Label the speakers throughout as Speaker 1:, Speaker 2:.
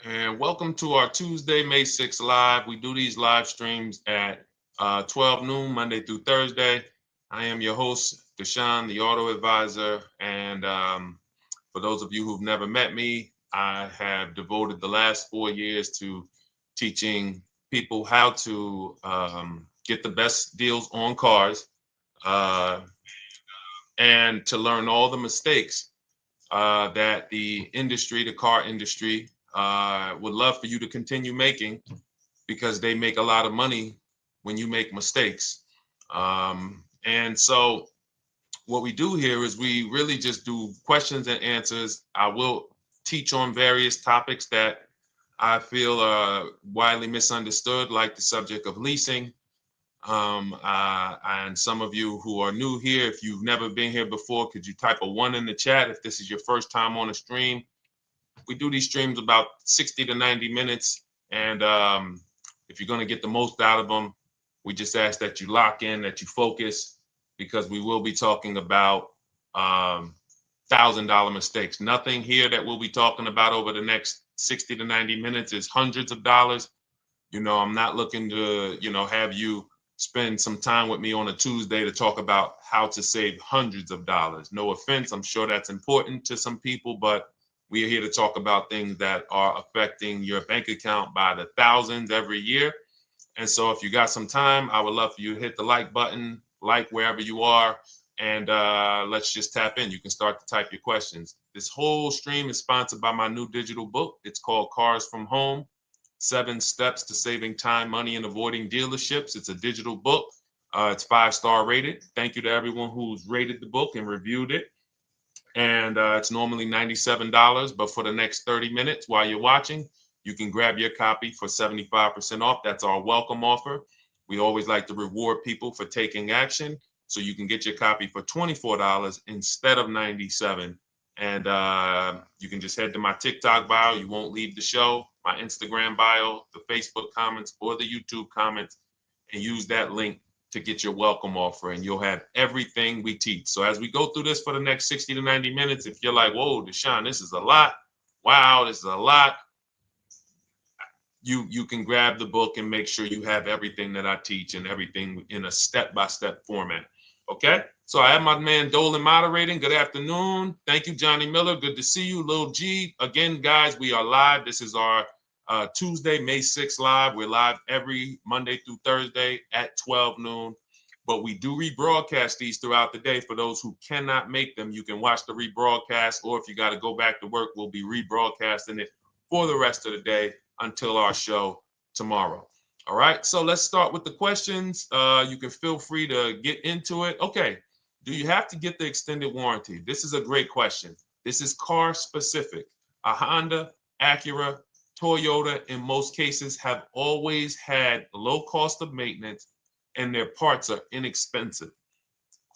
Speaker 1: And welcome to our Tuesday, May 6th live. We do these live streams at 12 noon, Monday through Thursday. I am your host, Deshone the Auto Advisor. And for those of you who've never met me, I have devoted the last 4 years to teaching people how to get the best deals on cars uh, and to learn all the mistakes that the industry, the car industry, would love for you to continue making because they make a lot of money when you make mistakes. And so, what we do here is we really just do questions and answers. I will teach on various topics that I feel are widely misunderstood, like the subject of leasing. And some of you who are new here, if you've never been here before, could you type a one in the chat if this is your first time on a stream? We do these streams about 60 to 90 minutes. And if you're going to get the most out of them, we just ask that you lock in, that you focus, because we will be talking about $1,000 mistakes. Nothing here that we'll be talking about over the next 60 to 90 minutes is hundreds of dollars. I'm not looking to, have you spend some time with me on a Tuesday to talk about how to save hundreds of dollars. No offense, I'm sure that's important to some people, but we are here to talk about things that are affecting your bank account by the thousands every year. And so if you got some time, I would love for you to hit the like button, like wherever you are, and let's just tap in. You can start to type your questions. This whole stream is sponsored by my new digital book. It's called Cars from Home, 7 Steps to Saving Time, Money, and Avoiding Dealerships. It's a digital book. It's 5-star rated. Thank you to everyone who's rated the book and reviewed it. And it's normally $97, but for the next 30 minutes while you're watching, you can grab your copy for 75% off. That's our welcome offer. We always like to reward people for taking action. So you can get your copy for $24 instead of $97. And you can just head to my TikTok bio. You won't leave the show, my Instagram bio, the Facebook comments, or the YouTube comments, and use that link to get your welcome offer, and you'll have everything we teach. So as we go through this for the next 60 to 90 minutes, if you're like, whoa, Deshone, this is a lot. Wow, this is a lot. You can grab the book and make sure you have everything that I teach and everything in a step-by-step format. Okay? So I have my man Dolan moderating. Good afternoon. Thank you, Johnny Miller. Good to see you, Lil G. Again, guys, we are live. This is our Tuesday, May 6th live. We're live every Monday through Thursday at 12 noon. But we do rebroadcast these throughout the day. For those who cannot make them, you can watch the rebroadcast, or if you got to go back to work, we'll be rebroadcasting it for the rest of the day until our show tomorrow. All right, so let's start with the questions. You can feel free to get into it. Okay, do you have to get the extended warranty? This is a great question. This is car specific. A Honda, Acura, Toyota, in most cases, have always had low cost of maintenance and their parts are inexpensive.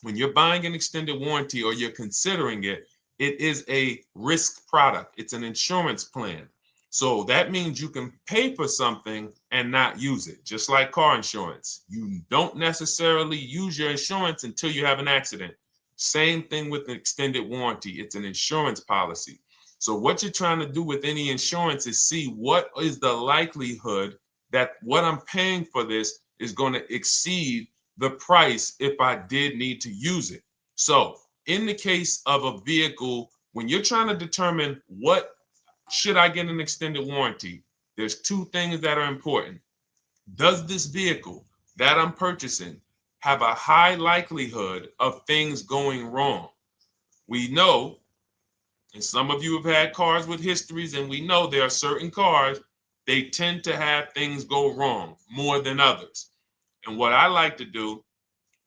Speaker 1: When you're buying an extended warranty or you're considering it, it is a risk product. It's an insurance plan. So that means you can pay for something and not use it, just like car insurance. You don't necessarily use your insurance until you have an accident. Same thing with an extended warranty. It's an insurance policy. So what you're trying to do with any insurance is see what is the likelihood that what I'm paying for this is going to exceed the price if I did need to use it. So in the case of a vehicle, when you're trying to determine what should I get an extended warranty, there's 2 things that are important. Does this vehicle that I'm purchasing have a high likelihood of things going wrong? We know, and some of you have had cars with histories, and we know there are certain cars, they tend to have things go wrong more than others. And what I like to do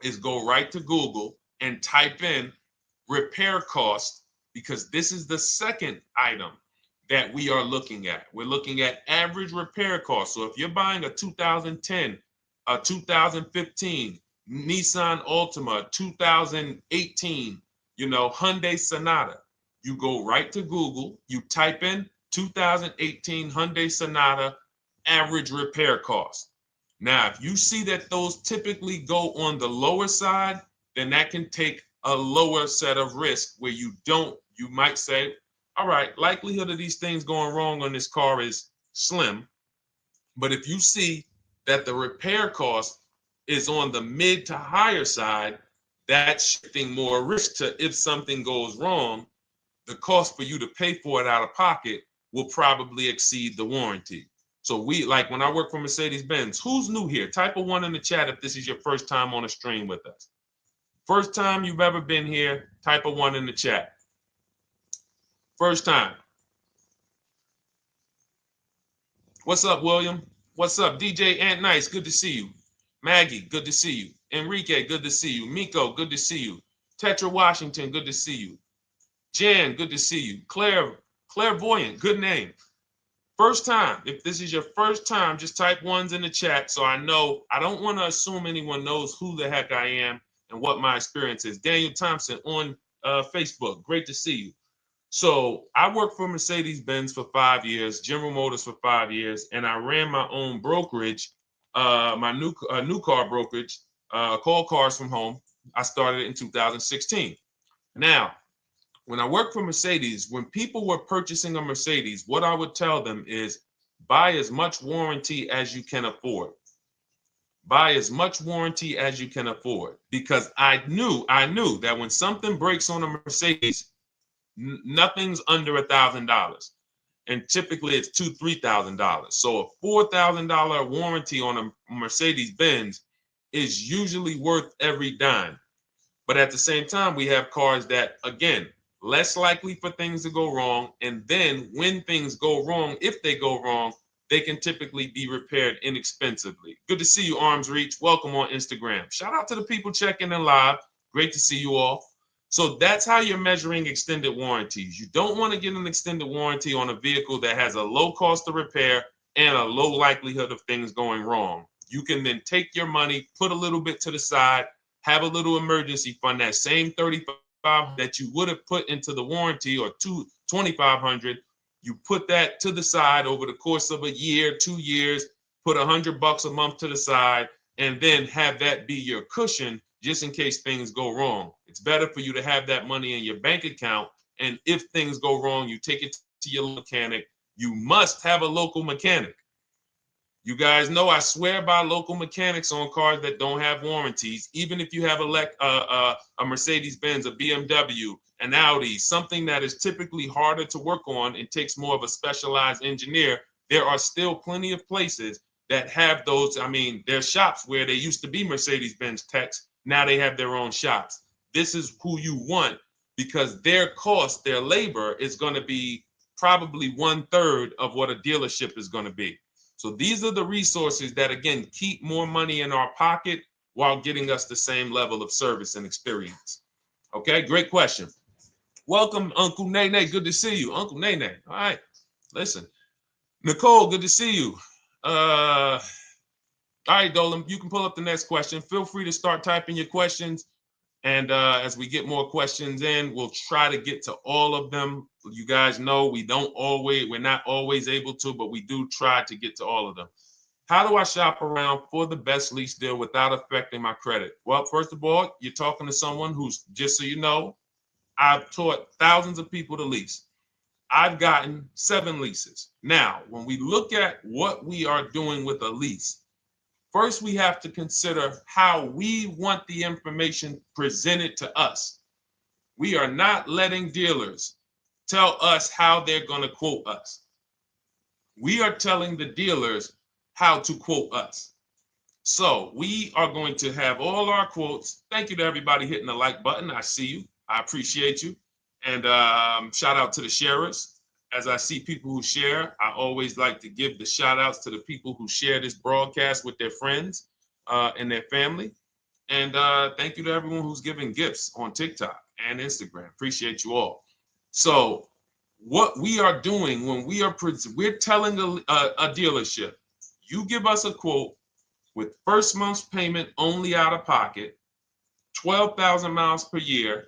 Speaker 1: is go right to Google and type in repair cost, because this is the second item that we are looking at. We're looking at average repair cost. So if you're buying a 2010, a 2015 Nissan Altima, 2018, Hyundai Sonata, you go right to Google, you type in 2018 Hyundai Sonata average repair cost. Now, if you see that those typically go on the lower side, then that can take a lower set of risk where you might say, all right, likelihood of these things going wrong on this car is slim. But if you see that the repair cost is on the mid to higher side, that's shifting more risk to if something goes wrong, the cost for you to pay for it out of pocket will probably exceed the warranty. So we, like when I work for Mercedes-Benz, who's new here? Type a 1 in the chat if this is your first time on a stream with us. First time you've ever been here, type a 1 in the chat. First time. What's up, William? What's up, DJ Ant Nice? Good to see you. Maggie, good to see you. Enrique, good to see you. Miko, good to see you. Tetra Washington, good to see you. Jan, good to see you. Clairvoyant, good name. First time. If this is your first time, just type 1s in the chat so I know. I don't want to assume anyone knows who the heck I am and what my experience is. Daniel Thompson on Facebook. Great to see you. So I worked for Mercedes-Benz for 5 years, General Motors for 5 years, and I ran my own brokerage, my new car brokerage, called Cars from Home. I started it in 2016. Now, when I worked for Mercedes, when people were purchasing a Mercedes, what I would tell them is buy as much warranty as you can afford. Buy as much warranty as you can afford, because I knew that when something breaks on a Mercedes, nothing's under $1,000, and typically it's $2,000-$3,000. So a $4,000 warranty on a Mercedes-Benz is usually worth every dime. But at the same time, we have cars that, again, less likely for things to go wrong, and then when things go wrong, if they go wrong, they can typically be repaired inexpensively. Good to see you, Arms Reach. Welcome on Instagram. Shout out to the people checking in live. Great to see you all. So that's how you're measuring extended warranties. You don't want to get an extended warranty on a vehicle that has a low cost of repair and a low likelihood of things going wrong. You can then take your money, put a little bit to the side, have a little emergency fund, that same $3,500 that you would have put into the warranty, or $2,500, you put that to the side over the course of a year, 2 years, put $100 a month to the side, and then have that be your cushion just in case things go wrong. It's better for you to have that money in your bank account, and if things go wrong, you take it to your mechanic. You must have a local mechanic. You guys know I swear by local mechanics on cars that don't have warranties. Even if you have a Mercedes-Benz, a BMW, an Audi, something that is typically harder to work on and takes more of a specialized engineer, there are still plenty of places that have those. I mean, there's shops where they used to be Mercedes-Benz techs. Now they have their own shops. This is who you want, because their cost, their labor is going to be probably 1/3 of what a dealership is going to be. So these are the resources that, again, keep more money in our pocket while getting us the same level of service and experience. Okay, great question. Welcome, Uncle Nene. Good to see you. Uncle Nene. All right, listen. Nicole, good to see you. All right, Dolan, you can pull up the next question. Feel free to start typing your questions. And as we get more questions in, we'll try to get to all of them. You guys know we're not always able to, but we do try to get to all of them. How do I shop around for the best lease deal without affecting my credit? Well, first of all, you're talking to someone who's, just so you know, I've taught thousands of people to lease. I've gotten 7 leases. Now, when we look at what we are doing with a lease, first, we have to consider how we want the information presented to us. We are not letting dealers tell us how they're going to quote us. We are telling the dealers how to quote us. So we are going to have all our quotes. Thank you to everybody hitting the like button. I see you. I appreciate you. And shout out to the sharers. As I see people who share, I always like to give the shout outs to the people who share this broadcast with their friends and their family. And thank you to everyone who's giving gifts on TikTok and Instagram. Appreciate you all. So what we are doing when we're telling a dealership, you give us a quote with first month's payment only out of pocket, 12,000 miles per year,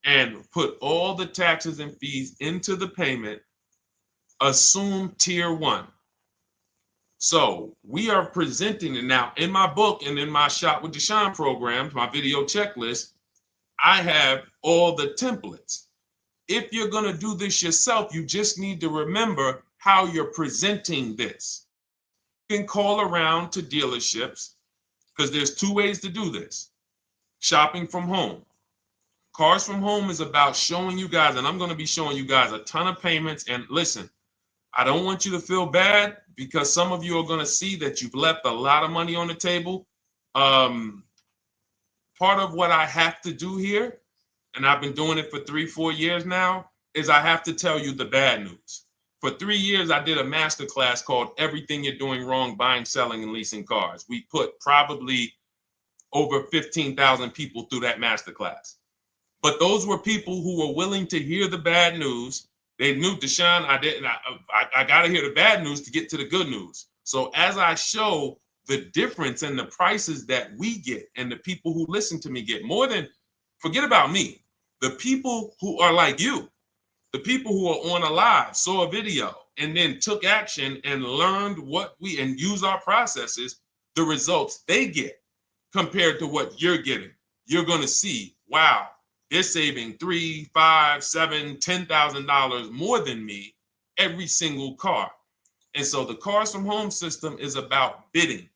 Speaker 1: and put all the taxes and fees into the payment, assume tier 1. So we are presenting it now in my book and in my Shop with Deshone programs, my video checklist. I have all the templates. If you're going to do this yourself, you just need to remember how you're presenting this. You can call around to dealerships because there's two ways to do this. Shopping from home. Cars from home is about showing you guys, and I'm going to be showing you guys a ton of payments. And listen, I don't want you to feel bad because some of you are going to see that you've left a lot of money on the table. Part of what I have to do here, and I've been doing it for 3-4 years now, is I have to tell you the bad news. For 3 years, I did a masterclass called Everything You're Doing Wrong Buying, Selling, and Leasing Cars. We put probably over 15,000 people through that masterclass. But those were people who were willing to hear the bad news. They knew, Deshone, I got to hear the bad news to get to the good news. So as I show the difference in the prices that we get and the people who listen to me get, more than, forget about me, the people who are like you, the people who are on a live, saw a video, and then took action and learned and use our processes, the results they get compared to what you're getting. You're going to see, wow, they're saving $3,000, $5,000, $7,000, $10,000 more than me every single car. And so the Cars from Home system is about bidding.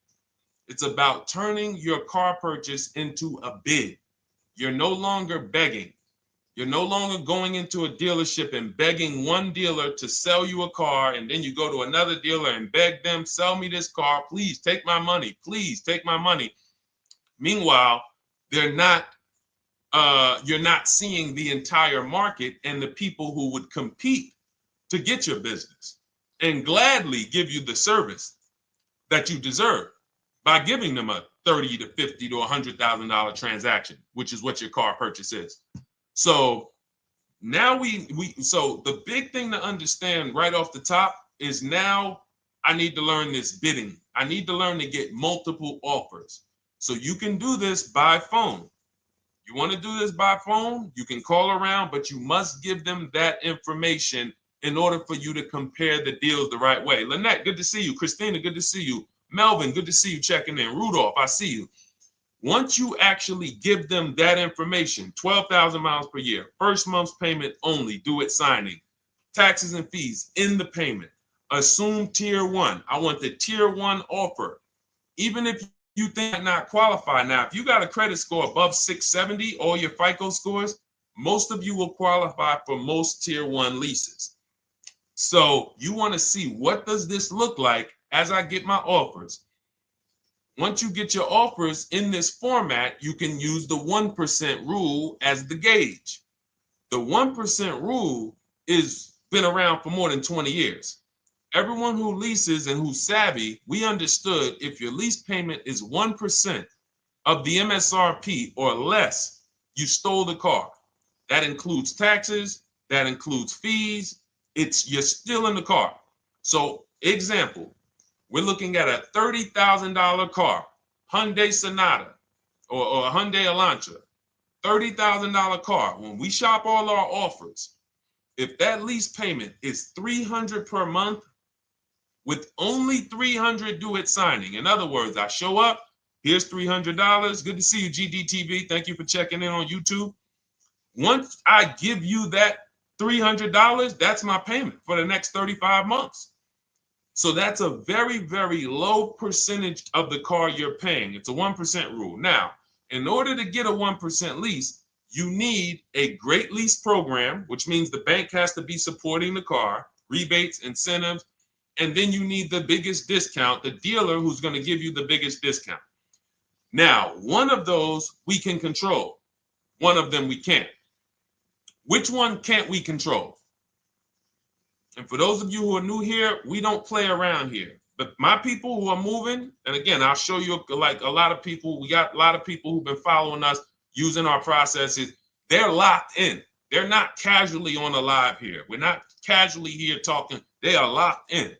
Speaker 1: It's about turning your car purchase into a bid. You're no longer begging. You're no longer going into a dealership and begging one dealer to sell you a car, and then you go to another dealer and beg them, sell me this car, please take my money, please take my money. Meanwhile, you're not seeing the entire market and the people who would compete to get your business and gladly give you the service that you deserve by giving them a $30,000 to $50,000 to $100,000 transaction, which is what your car purchase is. So now so the big thing to understand right off the top is now I need to learn this bidding. I need to learn to get multiple offers. So you can do this by phone. You want to do this by phone, you can call around, but you must give them that information in order for you to compare the deals the right way. Lynette, good to see you. Christina, good to see you. Melvin, good to see you checking in. Rudolph, I see you. Once you actually give them that information, 12,000 miles per year, first month's payment only, due at signing, taxes and fees in the payment, assume tier one. I want the tier one offer. Even if you think might not qualify. Now, if you got a credit score above 670, all your FICO scores, most of you will qualify for most tier one leases. So you want to see, what does this look like as I get my offers? Once you get your offers in this format, you can use the 1% rule as the gauge. The 1% rule is been around for more than 20 years. Everyone who leases and who's savvy, we understood if your lease payment is 1% of the MSRP or less, you stole the car. That includes taxes, that includes fees. You're still in the car. So example, we're looking at a $30,000 car, Hyundai Sonata or a Hyundai Elantra, $30,000 car. When we shop all our offers, if that lease payment is $300 per month, with only $300 due at signing. In other words, I show up, here's $300. Good to see you, GDTV. Thank you for checking in on YouTube. Once I give you that $300, that's my payment for the next 35 months. So that's a very, very low percentage of the car you're paying. It's a 1% rule. Now, in order to get a 1% lease, you need a great lease program, which means the bank has to be supporting the car, rebates, incentives, and then you need the biggest discount, the dealer who's going to give you the biggest discount. Now, one of those we can control. One of them we can't. Which one can't we control? And for those of you who are new here, we don't play around here. But my people who are moving, and again, I'll show you, like a lot of people, we got a lot of people who've been following us, using our processes. They're locked in. They're not casually on the live here. We're not casually here talking. They are locked in.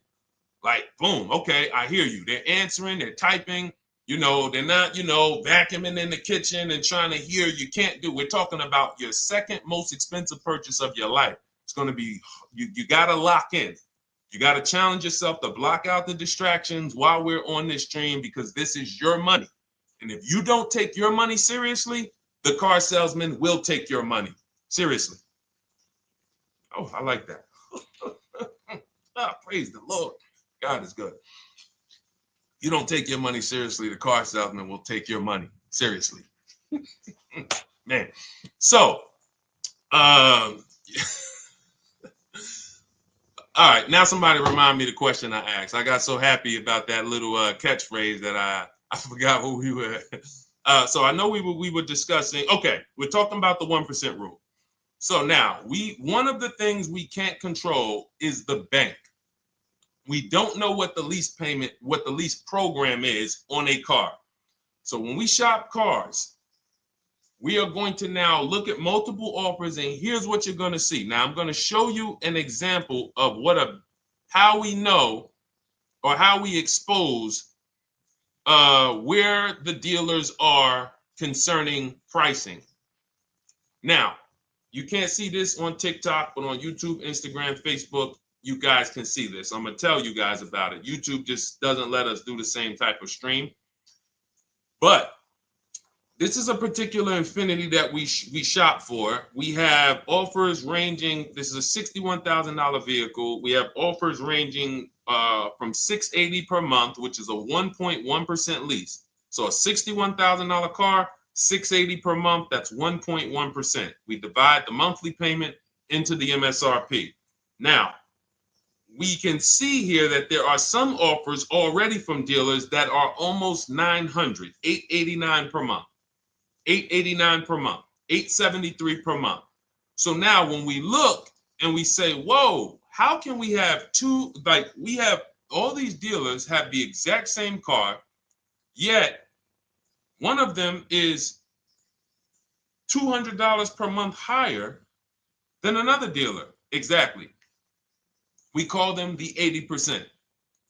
Speaker 1: Like, boom, okay, I hear you. They're answering, they're typing, they're not, vacuuming in the kitchen and trying to hear. You can't do. We're talking about your second most expensive purchase of your life. It's going to be, you got to lock in. You got to challenge yourself to block out the distractions while we're on this stream, because this is your money. And if you don't take your money seriously, the car salesman will take your money seriously. Oh, I like that. Ah, praise the Lord. God is good. You don't take your money seriously, the car salesman will take your money seriously. Man. So, um, all right, now somebody remind me the question I asked. I got so happy about that little catchphrase that I forgot who we were. So I know we were discussing. Okay, we're talking about the 1% rule. So now one of the things we can't control is the bank. We don't know what the lease payment, what the lease program is on a car. So when we shop cars, we are going to now look at multiple offers, and here's what you're going to see. Now I'm going to show you an example of how we know or how we expose where the dealers are concerning pricing. Now, you can't see this on TikTok, but on YouTube, Instagram, Facebook, you guys can see this. I'm going to tell you guys about it. YouTube just doesn't let us do the same type of stream. But this is a particular Infinity that we shop for. We have offers ranging, this is a $61,000 vehicle. We have offers ranging from $680 per month, which is a 1.1% lease. So a $61,000 car, $680 per month, that's 1.1%. We divide the monthly payment into the MSRP. Now, we can see here that there are some offers already from dealers that are almost $900, $889 per month. $889 per month, $873 per month. So now when we look and we say, whoa, how can we have we have all these dealers have the exact same car, yet one of them is $200 per month higher than another dealer. Exactly. We call them the 80%.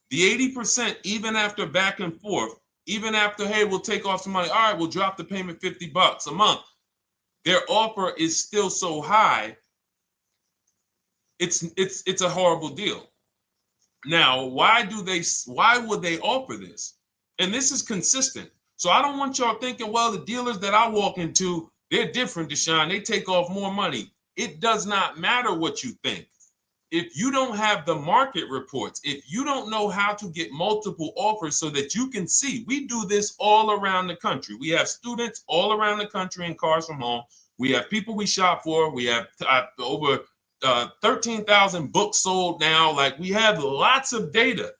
Speaker 1: The 80%, even after back and forth, even after, hey, we'll take off some money. All right, we'll drop the payment $50 a month. Their offer is still so high. It's a horrible deal. Now, why would they offer this? And this is consistent. So I don't want y'all thinking, well, the dealers that I walk into, they're different, Deshone. They take off more money. It does not matter what you think. If you don't have the market reports, if you don't know how to get multiple offers so that you can see, we do this all around the country. We have students all around the country in Cars from Home. We have people we shop for. We have over 13,000 books sold now. Like, we have lots of data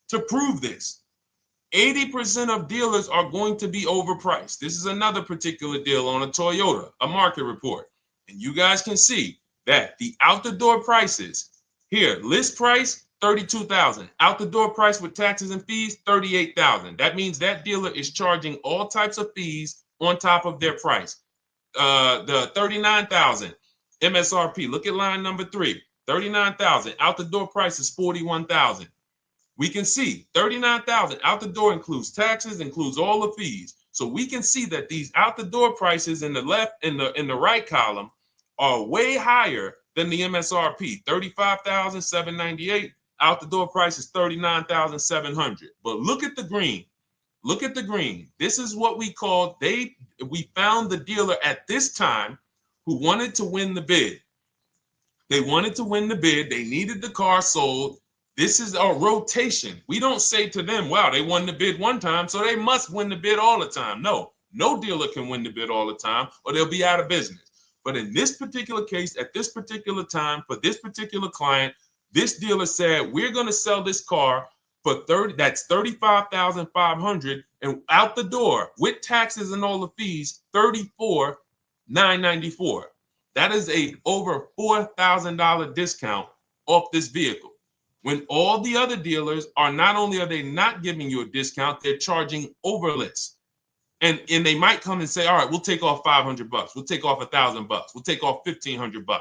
Speaker 1: to prove this. 80% of dealers are going to be overpriced. This is another particular deal on a Toyota, a market report. And you guys can see that the out-the-door prices here, list price, $32,000. Out-the-door price with taxes and fees, $38,000. That means that dealer is charging all types of fees on top of their price. The $39,000 MSRP. Look at line number 3. $39,000. Out-the-door price is $41,000. We can see $39,000 out the door includes taxes, includes all the fees. So we can see that these out the door prices in the left, in the right column, are way higher than the MSRP. $35,798. Out the door price is $39,700. But look at the green. Look at the green. This is what we call we found the dealer at this time who wanted to win the bid. They wanted to win the bid. They needed the car sold. This is a rotation. We don't say to them, wow, they won the bid one time, so they must win the bid all the time. No dealer can win the bid all the time, or they'll be out of business. But in this particular case, at this particular time, for this particular client, this dealer said, we're going to sell this car for that's $35,500, and out the door with taxes and all the fees, $34,994. That is a over $4,000 discount off this vehicle. When all the other dealers are not only are they not giving you a discount, they're charging over list. And they might come and say, all right, we'll take off $500. We'll take off $1,000. We'll take off $1,500.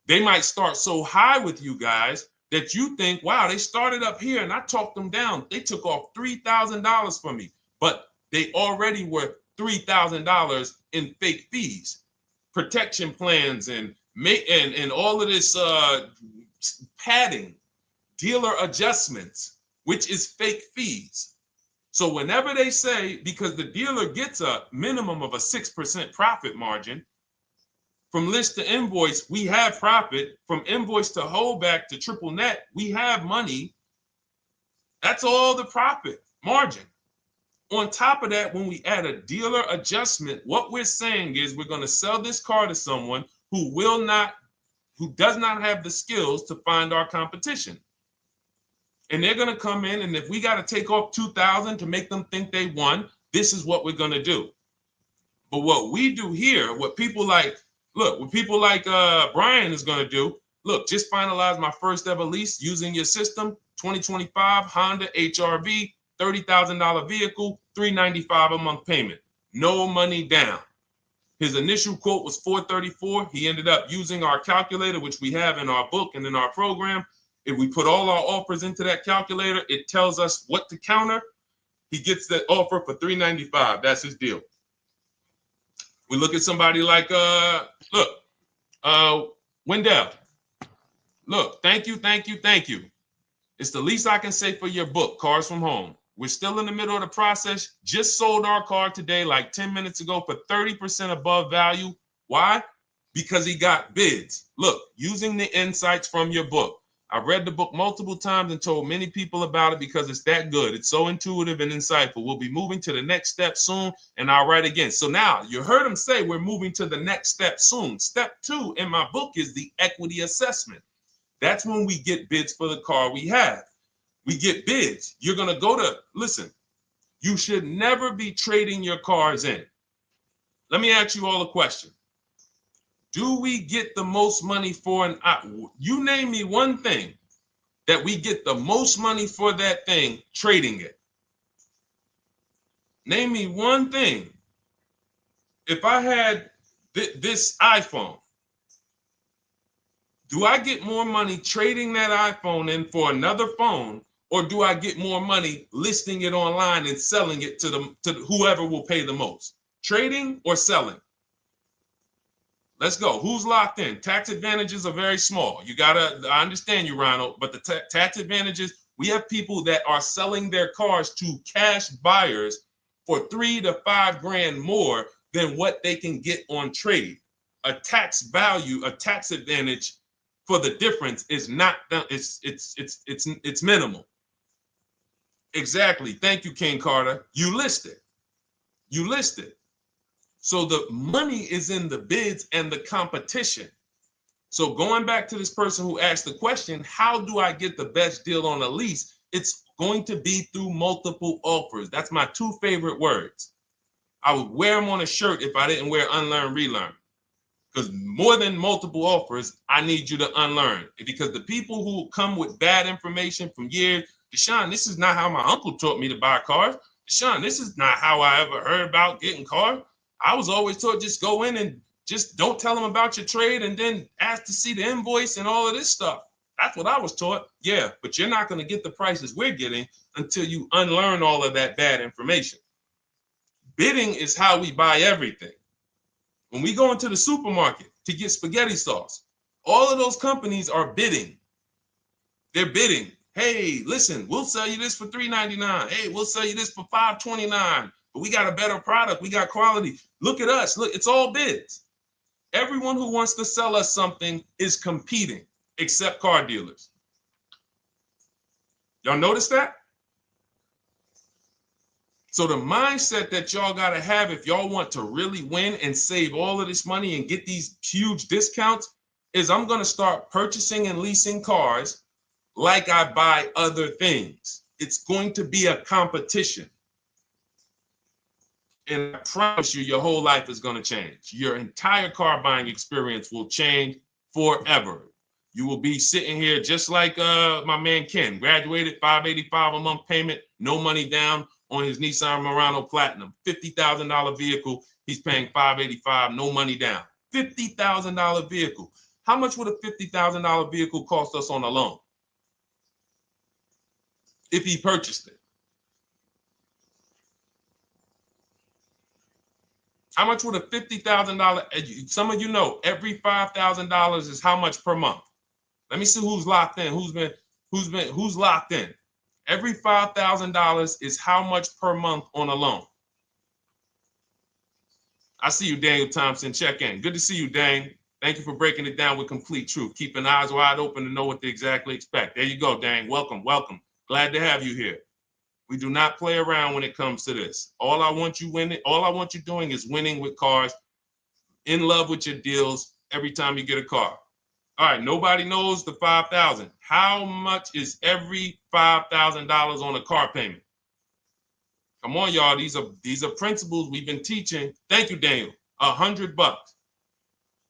Speaker 1: They might start so high with you guys that you think, wow, they started up here and I talked them down. They took off $3,000 from me, but they already were $3,000 in fake fees, protection plans, and all of this padding, dealer adjustments, which is fake fees. So whenever they say, because the dealer gets a minimum of a 6% profit margin From list to invoice, we have profit. From invoice to holdback to triple net, we have money. That's all the profit margin. On top of that, when we add a dealer adjustment, what we're saying is we're going to sell this car to someone who does not have the skills to find our competition. And they're going to come in, and if we got to take off $2,000 to make them think they won, this is what we're going to do. But what we do here, what people like Brian is going to do, look, just finalize my first ever lease using your system, 2025 Honda HRV, $30,000 vehicle, $395 a month payment, no money down. His initial quote was $434. He ended up using our calculator, which we have in our book and in our program. If we put all our offers into that calculator, it tells us what to counter. He gets that offer for $395. That's his deal. We look at somebody like Wendell. Look, thank you. It's the least I can say for your book, Cars from Home. We're still in the middle of the process. Just sold our car today, like 10 minutes ago, for 30% above value. Why? Because he got bids. Look, using the insights from your book. I've read the book multiple times and told many people about it because it's that good. It's so intuitive and insightful. We'll be moving to the next step soon, and I'll write again. So now you heard him say we're moving to the next step soon. Step 2 in my book is the equity assessment. That's when we get bids for the car we have. We get bids. You're going to go to, listen, you should never be trading your cars in. Let me ask you all a question. Do we get the most money for you name me one thing that we get the most money for that thing trading it. Name me one thing. If I had this iPhone, do I get more money trading that iPhone in for another phone, or do I get more money listing it online and selling it to whoever will pay the most? Trading or selling? Let's go. Who's locked in? Tax advantages are very small. I understand you, Ronald, but the tax advantages, we have people that are selling their cars to cash buyers for $3,000 to $5,000 more than what they can get on trade. A tax advantage for the difference is not, it's minimal. Exactly. Thank you, King Carter. You listed. So the money is in the bids and the competition. So going back to this person who asked the question, how do I get the best deal on a lease? It's going to be through multiple offers. That's my 2 favorite words. I would wear them on a shirt if I didn't wear unlearn, relearn. Because more than multiple offers, I need you to unlearn. Because the people who come with bad information from years, Deshone, this is not how my uncle taught me to buy cars. Deshone, this is not how I ever heard about getting cars. I was always taught just go in and just don't tell them about your trade and then ask to see the invoice and all of this stuff. That's what I was taught. Yeah, but you're not going to get the prices we're getting until you unlearn all of that bad information. Bidding is how we buy everything. When we go into the supermarket to get spaghetti sauce, all of those companies are bidding. They're bidding. Hey, listen, we'll sell you this for $3.99. Hey, we'll sell you this for $5.29. But we got a better product. We got quality. Look at us. Look, it's all bids. Everyone who wants to sell us something is competing, except car dealers. Y'all notice that? So the mindset that y'all got to have if y'all want to really win and save all of this money and get these huge discounts is I'm going to start purchasing and leasing cars like I buy other things. It's going to be a competition. And I promise you, your whole life is going to change. Your entire car buying experience will change forever. You will be sitting here just like my man Ken, graduated, $585 a month payment, no money down on his Nissan Murano Platinum, $50,000 vehicle. He's paying $585, no money down. $50,000 vehicle. How much would a $50,000 vehicle cost us on a loan if he purchased it? How much would a $50,000? Some of you know every $5,000 is how much per month. Let me see who's locked in. Who's locked in? Every $5,000 is how much per month on a loan. I see you, Daniel Thompson. Check in. Good to see you, Dane. Thank you for breaking it down with complete truth. Keeping eyes wide open to know what to exactly expect. There you go, Dang. Welcome, welcome. Glad to have you here. We do not play around when it comes to this. All I want you doing is winning with cars, in love with your deals every time you get a car. All right, nobody knows the $5,000. How much is every $5,000 on a car payment? Come on, y'all. These are principles we've been teaching. Thank you, Daniel. $100.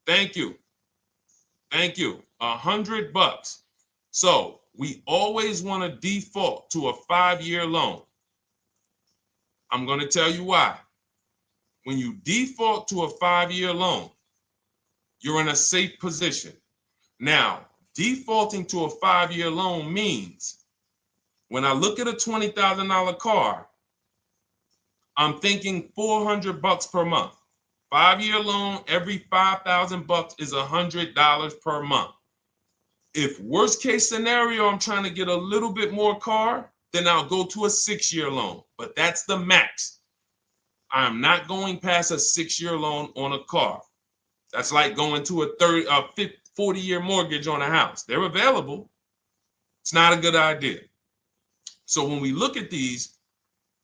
Speaker 1: Thank you. Thank you. $100. So we always want to default to a 5-year loan. I'm going to tell you why. When you default to a 5-year loan, you're in a safe position. Now, defaulting to a 5-year loan means when I look at a $20,000 car, I'm thinking $400 per month. 5-year loan, every $5,000 is $100 per month. If worst case scenario, I'm trying to get a little bit more car, then I'll go to a 6-year loan. But that's the max. I'm not going past a 6-year loan on a car. That's like going to a 40-year mortgage on a house. They're available. It's not a good idea. So when we look at these,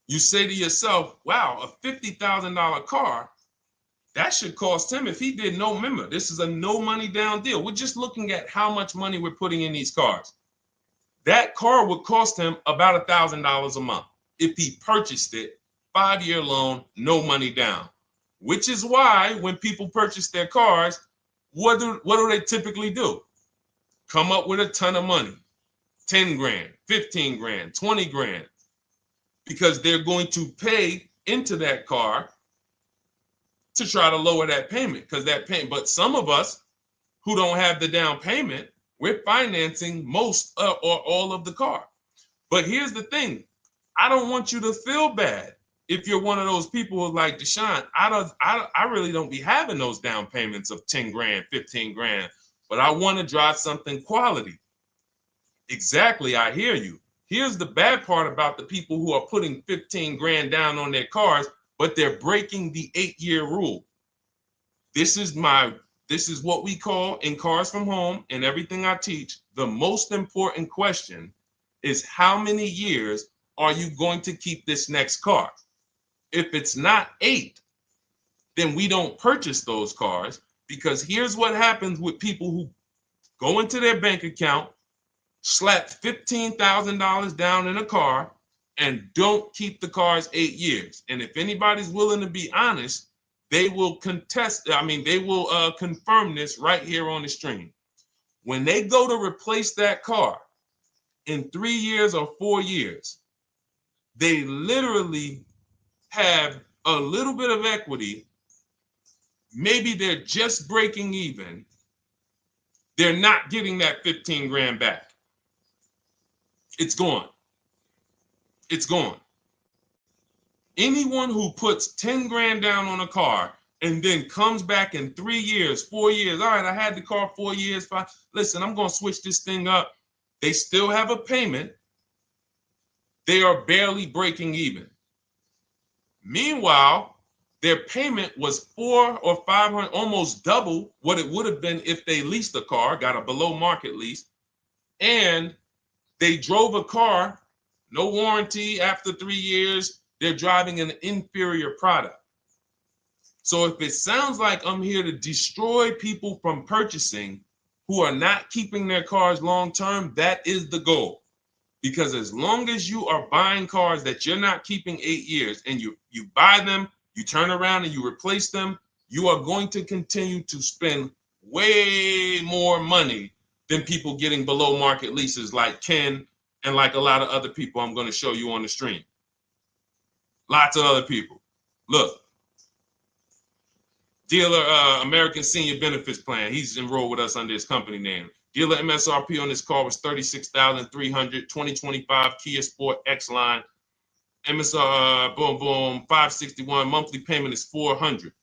Speaker 1: you say to yourself, wow, a $50,000 car, that should cost him, if he did no, remember, this is a no money down deal. We're just looking at how much money we're putting in these cars. That car would cost him about $1,000 a month if he purchased it, 5-year loan, no money down. Which is why when people purchase their cars, what do they typically do? Come up with a ton of money, 10 grand, 15 grand, 20 grand, because they're going to pay into that car to try to lower that payment, because that payment. But some of us who don't have the down payment, we're financing most or all of the car. But here's the thing. I don't want you to feel bad if you're one of those people who's like, Deshone, I really don't be having those down payments of 10 grand, 15 grand, but I want to drive something quality. Exactly, I hear you. Here's the bad part about the people who are putting 15 grand down on their cars, but they're breaking the 8-year rule. This is what we call in Cars from Home and everything I teach, the most important question is how many years are you going to keep this next car? If it's not 8, then we don't purchase those cars, because here's what happens with people who go into their bank account, slap $15,000 down in a car, and don't keep the cars 8 years. And if anybody's willing to be honest, they will confirm this right here on the stream. When they go to replace that car in 3 years or 4 years, they literally have a little bit of equity. Maybe they're just breaking even. They're not getting that 15 grand back. It's gone. It's gone. Anyone who puts 10 grand down on a car and then comes back in 3 years, 4 years, all right, I had the car 4 years, 5. Listen, I'm going to switch this thing up. They still have a payment. They are barely breaking even. Meanwhile, their payment was 400 or 500, almost double what it would have been if they leased a car, got a below market lease, and they drove a car, no warranty after 3 years. They're driving an inferior product. So if it sounds like I'm here to destroy people from purchasing who are not keeping their cars long term, that is the goal. Because as long as you are buying cars that you're not keeping 8 years and you buy them, you turn around and you replace them, you are going to continue to spend way more money than people getting below market leases like Ken and like a lot of other people I'm going to show you on the stream. Lots of other people. Look, dealer American Senior Benefits Plan. He's enrolled with us under his company name. Dealer MSRP on this car was $36,300. 2025 Kia Sport X line. MSR boom boom 561. Monthly payment is $400.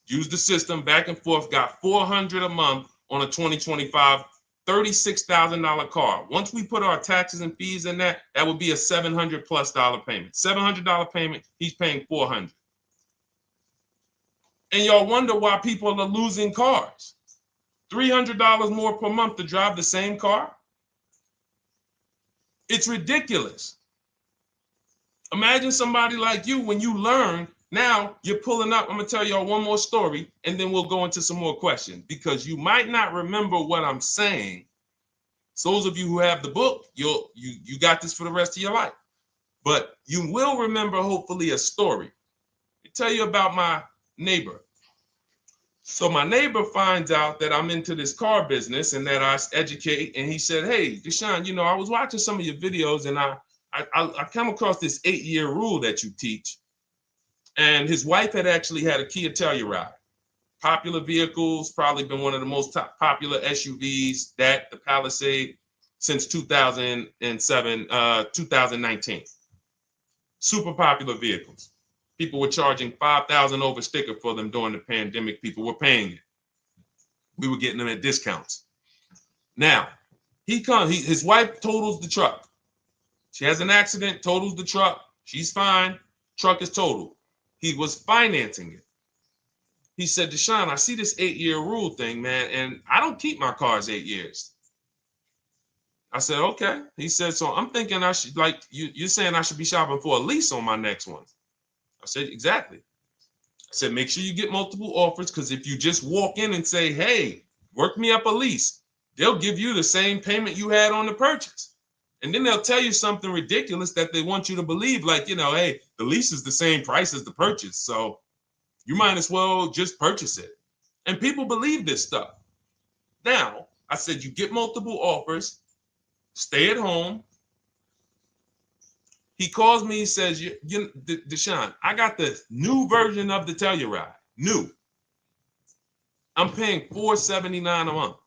Speaker 1: Use the system back and forth. Got $400 a month on a 2025 $36,000 car. Once we put our taxes and fees in that would be a $700+ payment. $700 payment. He's paying $400. And y'all wonder why people are losing cars. $300 more per month to drive the same car? It's ridiculous. Imagine somebody like you, when you learn, now you're pulling up. I'm going to tell y'all one more story, and then we'll go into some more questions, because you might not remember what I'm saying. So those of you who have the book, you got this for the rest of your life. But you will remember, hopefully, a story. I tell you about my neighbor. So my neighbor finds out that I'm into this car business and that I educate. And he said, hey, Deshone, I was watching some of your videos, and I come across this 8-year rule that you teach. And his wife had actually had a Kia Telluride. Popular vehicles, probably been one of the most popular SUVs, the Palisade, since 2007, 2019. Super popular vehicles. People were charging $5,000 over sticker for them during the pandemic. People were paying it. We were getting them at discounts. Now, his wife totals the truck. She has an accident, totals the truck. She's fine. Truck is totaled. He was financing it. He said, Deshone, I see this 8-year rule thing, man, and I don't keep my cars 8 years. I said, okay. He said, so I'm thinking I should, like, you're saying I should be shopping for a lease on my next one. I said, exactly. I said, make sure you get multiple offers, because if you just walk in and say, hey, work me up a lease, they'll give you the same payment you had on the purchase. And then they'll tell you something ridiculous that they want you to believe, like, hey, the lease is the same price as the purchase, so you might as well just purchase it. And people believe this stuff. Now, I said, you get multiple offers, stay at home. He calls me, he says, Deshone, I got the new version of the Telluride, new. I'm paying $479 a month.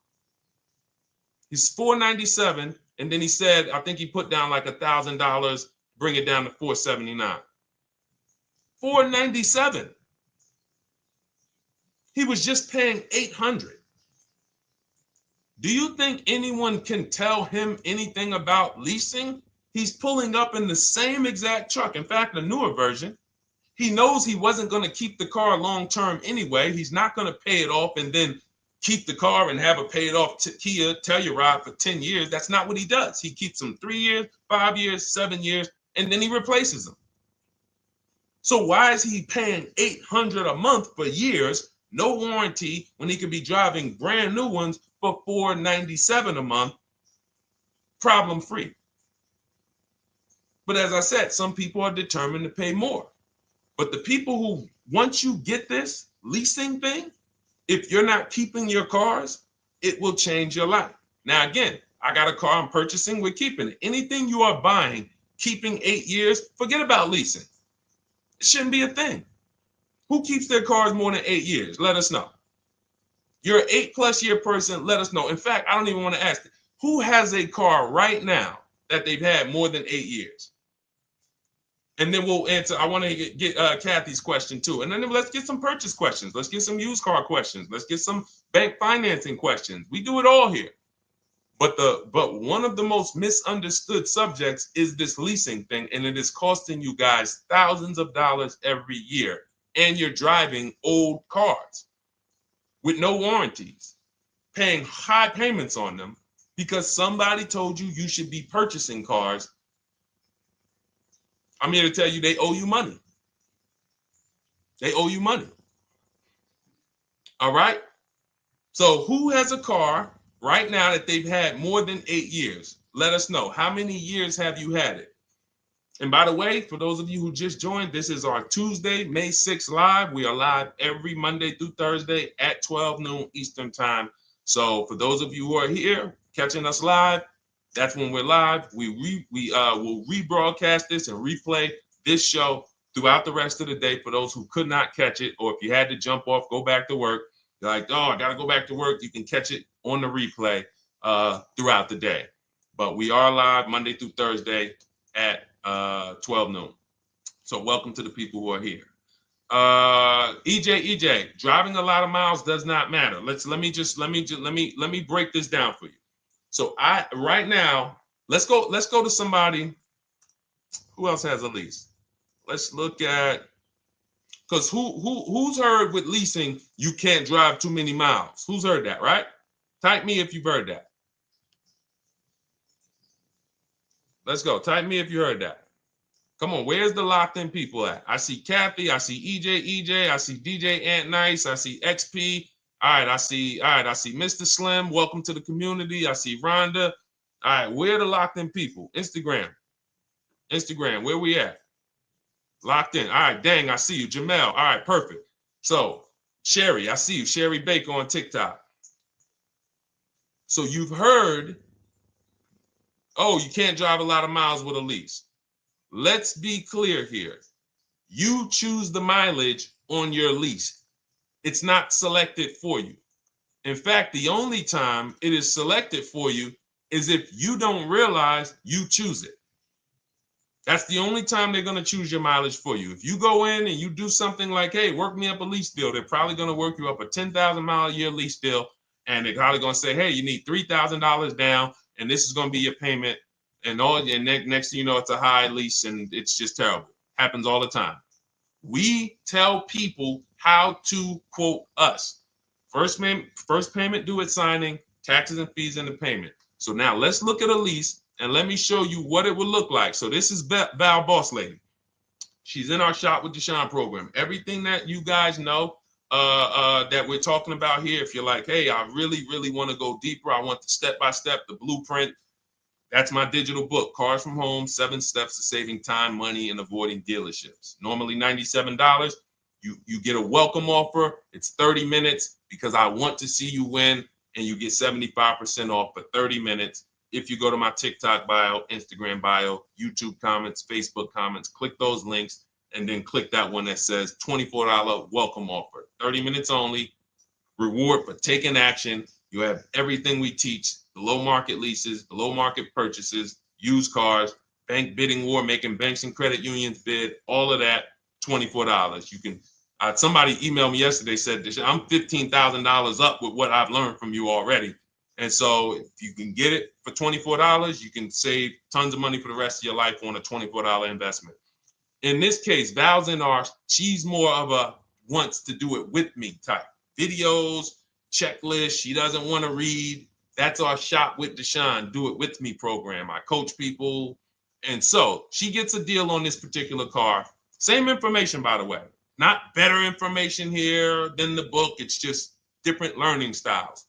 Speaker 1: He's $497, and then he said, I think he put down like $1,000, bring it down to $479. $497. He was just paying $800. Do you think anyone can tell him anything about leasing? He's pulling up in the same exact truck. In fact, the newer version. He knows he wasn't going to keep the car long term anyway. He's not going to pay it off and then keep the car and have a paid off Kia Telluride for 10 years. That's not what he does. He keeps them 3 years, 5 years, 7 years, and then he replaces them. So why is he paying $800 a month for years, no warranty, when he could be driving brand new ones for $497 a month, problem free? But as I said, some people are determined to pay more. But the people who, once you get this leasing thing, if you're not keeping your cars, it will change your life. Now, again, I got a car I'm purchasing, we're keeping it. Anything you are buying, keeping 8 years, forget about leasing. It shouldn't be a thing. Who keeps their cars more than 8 years? Let us know. You're an 8+ year person, let us know. In fact, I don't even want to ask, who has a car right now that they've had more than 8 years? And then we'll answer. I want to get Kathy's question too. And then let's get some purchase questions. Let's get some used car questions. Let's get some bank financing questions. We do it all here. But one of the most misunderstood subjects is this leasing thing, and it is costing you guys thousands of dollars every year. And you're driving old cars with no warranties, paying high payments on them because somebody told you you should be purchasing cars. I'm here to tell you they owe you money. They owe you money. All right? So who has a car right now that they've had more than 8 years? Let us know. How many years have you had it? And by the way, for those of you who just joined, this is our Tuesday, May 6th live. We are live every Monday through Thursday at 12 noon Eastern time. So for those of you who are here catching us live, that's when we're live. We will rebroadcast this and replay this show throughout the rest of the day for those who could not catch it, or if you had to jump off, go back to work. You're like, oh, I got to go back to work. You can catch it on the replay throughout the day. But we are live Monday through Thursday at 12 noon. So welcome to the people who are here. EJ, driving a lot of miles does not matter. Let me break this down for you. So right now, let's go to somebody who else has a lease. Let's look at Because who's heard with leasing, you can't drive too many miles? Who's heard that, right? Type me if you've heard that. Let's go. Type me if you heard that. Come on, where's the locked in people at? I see Kathy, I see EJ, I see DJ Ant Nice, I see XP. All right, I see Mr. Slim. Welcome to the community. I see Rhonda. All right, where are the locked in people? Instagram, where we at? Locked in. All right, dang, I see you. Jamel. All right, perfect. So, Sherry, I see you. Sherry Baker on TikTok. So you've heard, oh, you can't drive a lot of miles with a lease. Let's be clear here. You choose the mileage on your lease. It's not selected for you. In fact, the only time it is selected for you is if you don't realize you choose it. That's the only time they're going to choose your mileage for you. If you go in and you do something like, hey, work me up a lease deal, they're probably going to work you up a 10,000 mile a year lease deal. And they're probably going to say, hey, you need $3,000 down, and this is going to be your payment. And next thing you know, it's a high lease, and it's just terrible. Happens all the time. We tell people how to quote us. First payment due at signing, taxes and fees in the payment. So now let's look at a lease, and let me show you what it would look like. So this is Val Boss Lady. She's in our Shop with Deshone program. Everything that you guys know that we're talking about here, if you're like, hey, I really, really want to go deeper, I want the step-by-step, the blueprint, that's my digital book, Cars from Home, 7 Steps to Saving Time, Money, and Avoiding Dealerships. Normally $97. You get a welcome offer. It's 30 minutes because I want to see you win, and you get 75% off for 30 minutes. If you go to my TikTok bio, Instagram bio, YouTube comments, Facebook comments, click those links, and then click that one that says $24 welcome offer. 30 minutes only, reward for taking action. You have everything we teach, the low market leases, the low market purchases, used cars, bank bidding war, making banks and credit unions bid, all of that, $24. You can, somebody emailed me yesterday, said, I'm $15,000 up with what I've learned from you already. And so if you can get it for $24, you can save tons of money for the rest of your life on a $24 investment. In this case, Val's in our, she's more of a wants to do it with me type. Videos, checklist, she doesn't want to read. That's our Shop with Deshone, do it with me program. I coach people. And so she gets a deal on this particular car. Same information, by the way. Not better information here than the book. It's just different learning styles.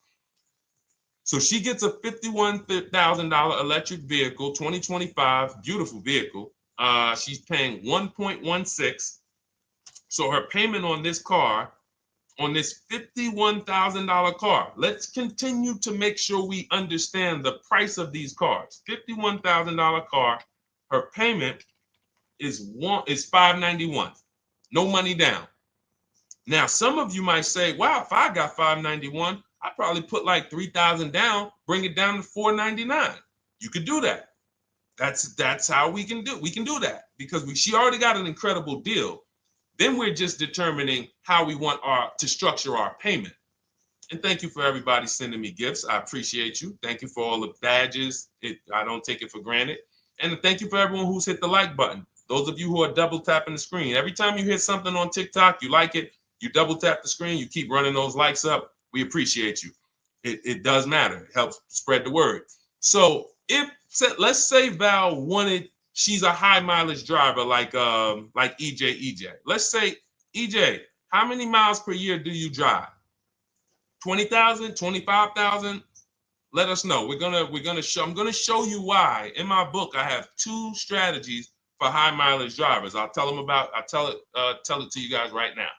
Speaker 1: So she gets a $51,000 electric vehicle, 2025, beautiful vehicle. She's paying 1.16. So her payment on this car, on this $51,000 car, let's continue to make sure we understand the price of these cars. $51,000 car, her payment is $591. No money down. Now, some of you might say, wow, if I got $591, I'd probably put like $3,000 down, bring it down to $499. You could do that. That's how we can do. We can do that because she already got an incredible deal. Then we're just determining how we want to structure our payment. And thank you for everybody sending me gifts. I appreciate you. Thank you for all the badges. I don't take it for granted. And thank you for everyone who's hit the like button. Those of you who are double tapping the screen. Every time you hit something on TikTok, you like it, you double tap the screen, you keep running those likes up. We appreciate you. It does matter. It helps spread the word. So let's say Val wanted, she's a high mileage driver like EJ. Let's say, EJ, how many miles per year do you drive? 20,000, 25,000? Let us know. I'm gonna show you why. In my book, I have 2 strategies for high mileage drivers. I'll tell it to you guys right now.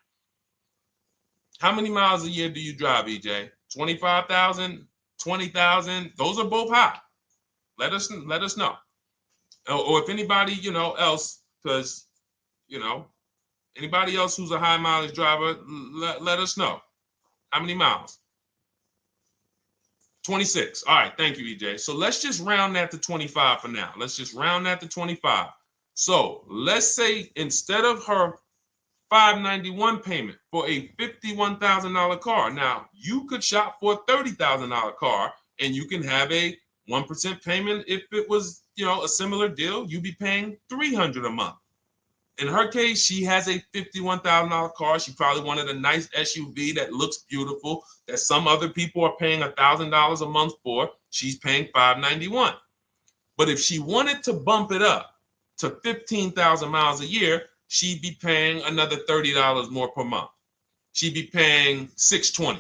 Speaker 1: How many miles a year do you drive, EJ? 25,000, 20,000? Those are both high. Let us know. Or if anybody, else, because, anybody else who's a high mileage driver, let us know. How many miles? 26. All right. Thank you, EJ. So let's just round that to 25 for now. Let's just round that to 25. So let's say instead of her $591 payment for a $51,000 car, now you could shop for a $30,000 car and you can have a 1% payment. If it was, a similar deal, you'd be paying $300 a month. In her case, she has a $51,000 car. She probably wanted a nice SUV that looks beautiful, that some other people are paying $1,000 a month for. She's paying $591. But if she wanted to bump it up to 15,000 miles a year, she'd be paying another $30 more per month. She'd be paying $620.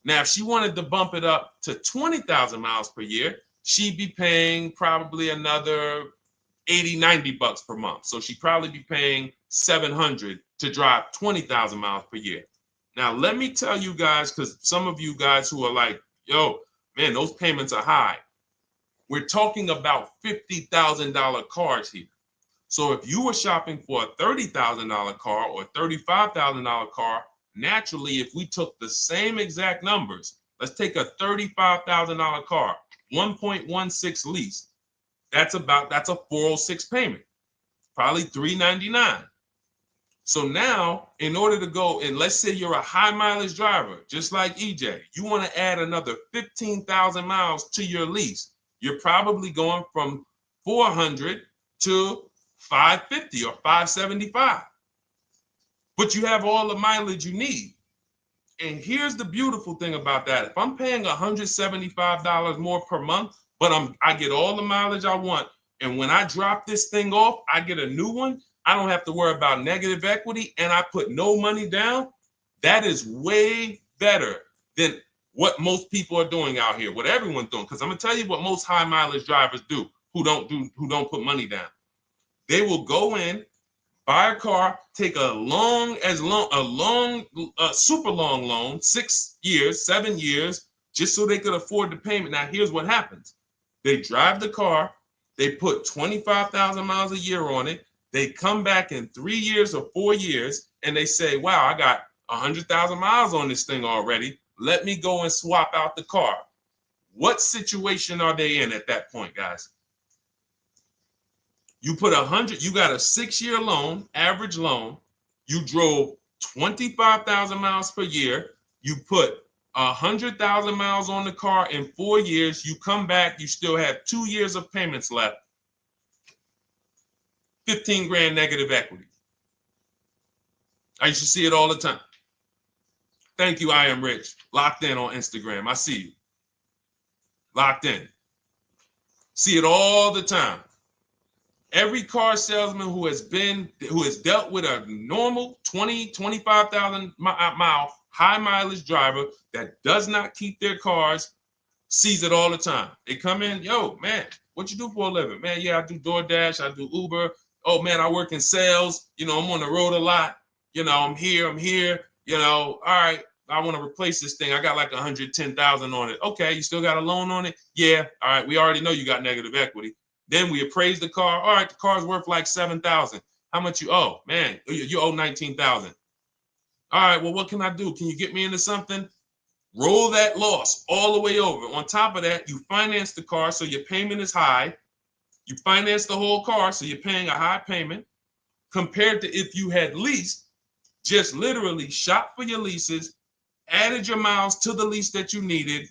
Speaker 1: Now, if she wanted to bump it up to 20,000 miles per year, she'd be paying probably another 80, 90 bucks per month. So she'd probably be paying 700 to drive 20,000 miles per year. Now, let me tell you guys, because some of you guys who are like, yo, man, those payments are high. We're talking about $50,000 cars here. So if you were shopping for a $30,000 car or a $35,000 car, naturally, if we took the same exact numbers, let's take a $35,000 car, 1.16 lease. That's a 406 payment, probably $399. So now, in order to go, and let's say you're a high mileage driver, just like EJ, you want to add another 15,000 miles to your lease. You're probably going from 400 to 550 or 575. But you have all the mileage you need. And here's the beautiful thing about that. If I'm paying $175 more per month, but I get all the mileage I want, and when I drop this thing off, I get a new one, I don't have to worry about negative equity, and I put no money down. That is way better than what most people are doing out here, what everyone's doing. Because I'm gonna tell you what most high mileage drivers do who don't put money down. They will go in, buy a car, take a super long loan, 6 years, 7 years, just so they could afford the payment. Now, here's what happens. They drive the car, they put 25,000 miles a year on it. They come back in 3 years or 4 years, and they say, wow, I got 100,000 miles on this thing already. Let me go and swap out the car. What situation are they in at that point, guys? You put 100, you got a 6-year loan, average loan. You drove 25,000 miles per year. You put 100,000 miles on the car in 4 years. You come back, you still have 2 years of payments left. 15 grand negative equity. I used to see it all the time. Thank you, I am rich. Locked in on Instagram. I see you. Locked in. See it all the time. Every car salesman who has dealt with a normal 25,000 mile high mileage driver that does not keep their cars sees it all the time. They come in, yo, man, what you do for a living? Man, yeah, I do DoorDash, I do Uber. Oh man, I work in sales. You know, I'm on the road a lot. You know, I'm here. You know, all right, I want to replace this thing. I got like 110,000 on it. Okay, you still got a loan on it? Yeah. All right, we already know you got negative equity. Then we appraise the car. All right, the car's worth like 7,000. How much you owe? Man, you owe 19,000. All right, well, what can I do? Can you get me into something? Roll that loss all the way over. On top of that, you finance the car, so your payment is high. You finance the whole car, so you're paying a high payment compared to if you had leased, just literally shop for your leases, added your miles to the lease that you needed.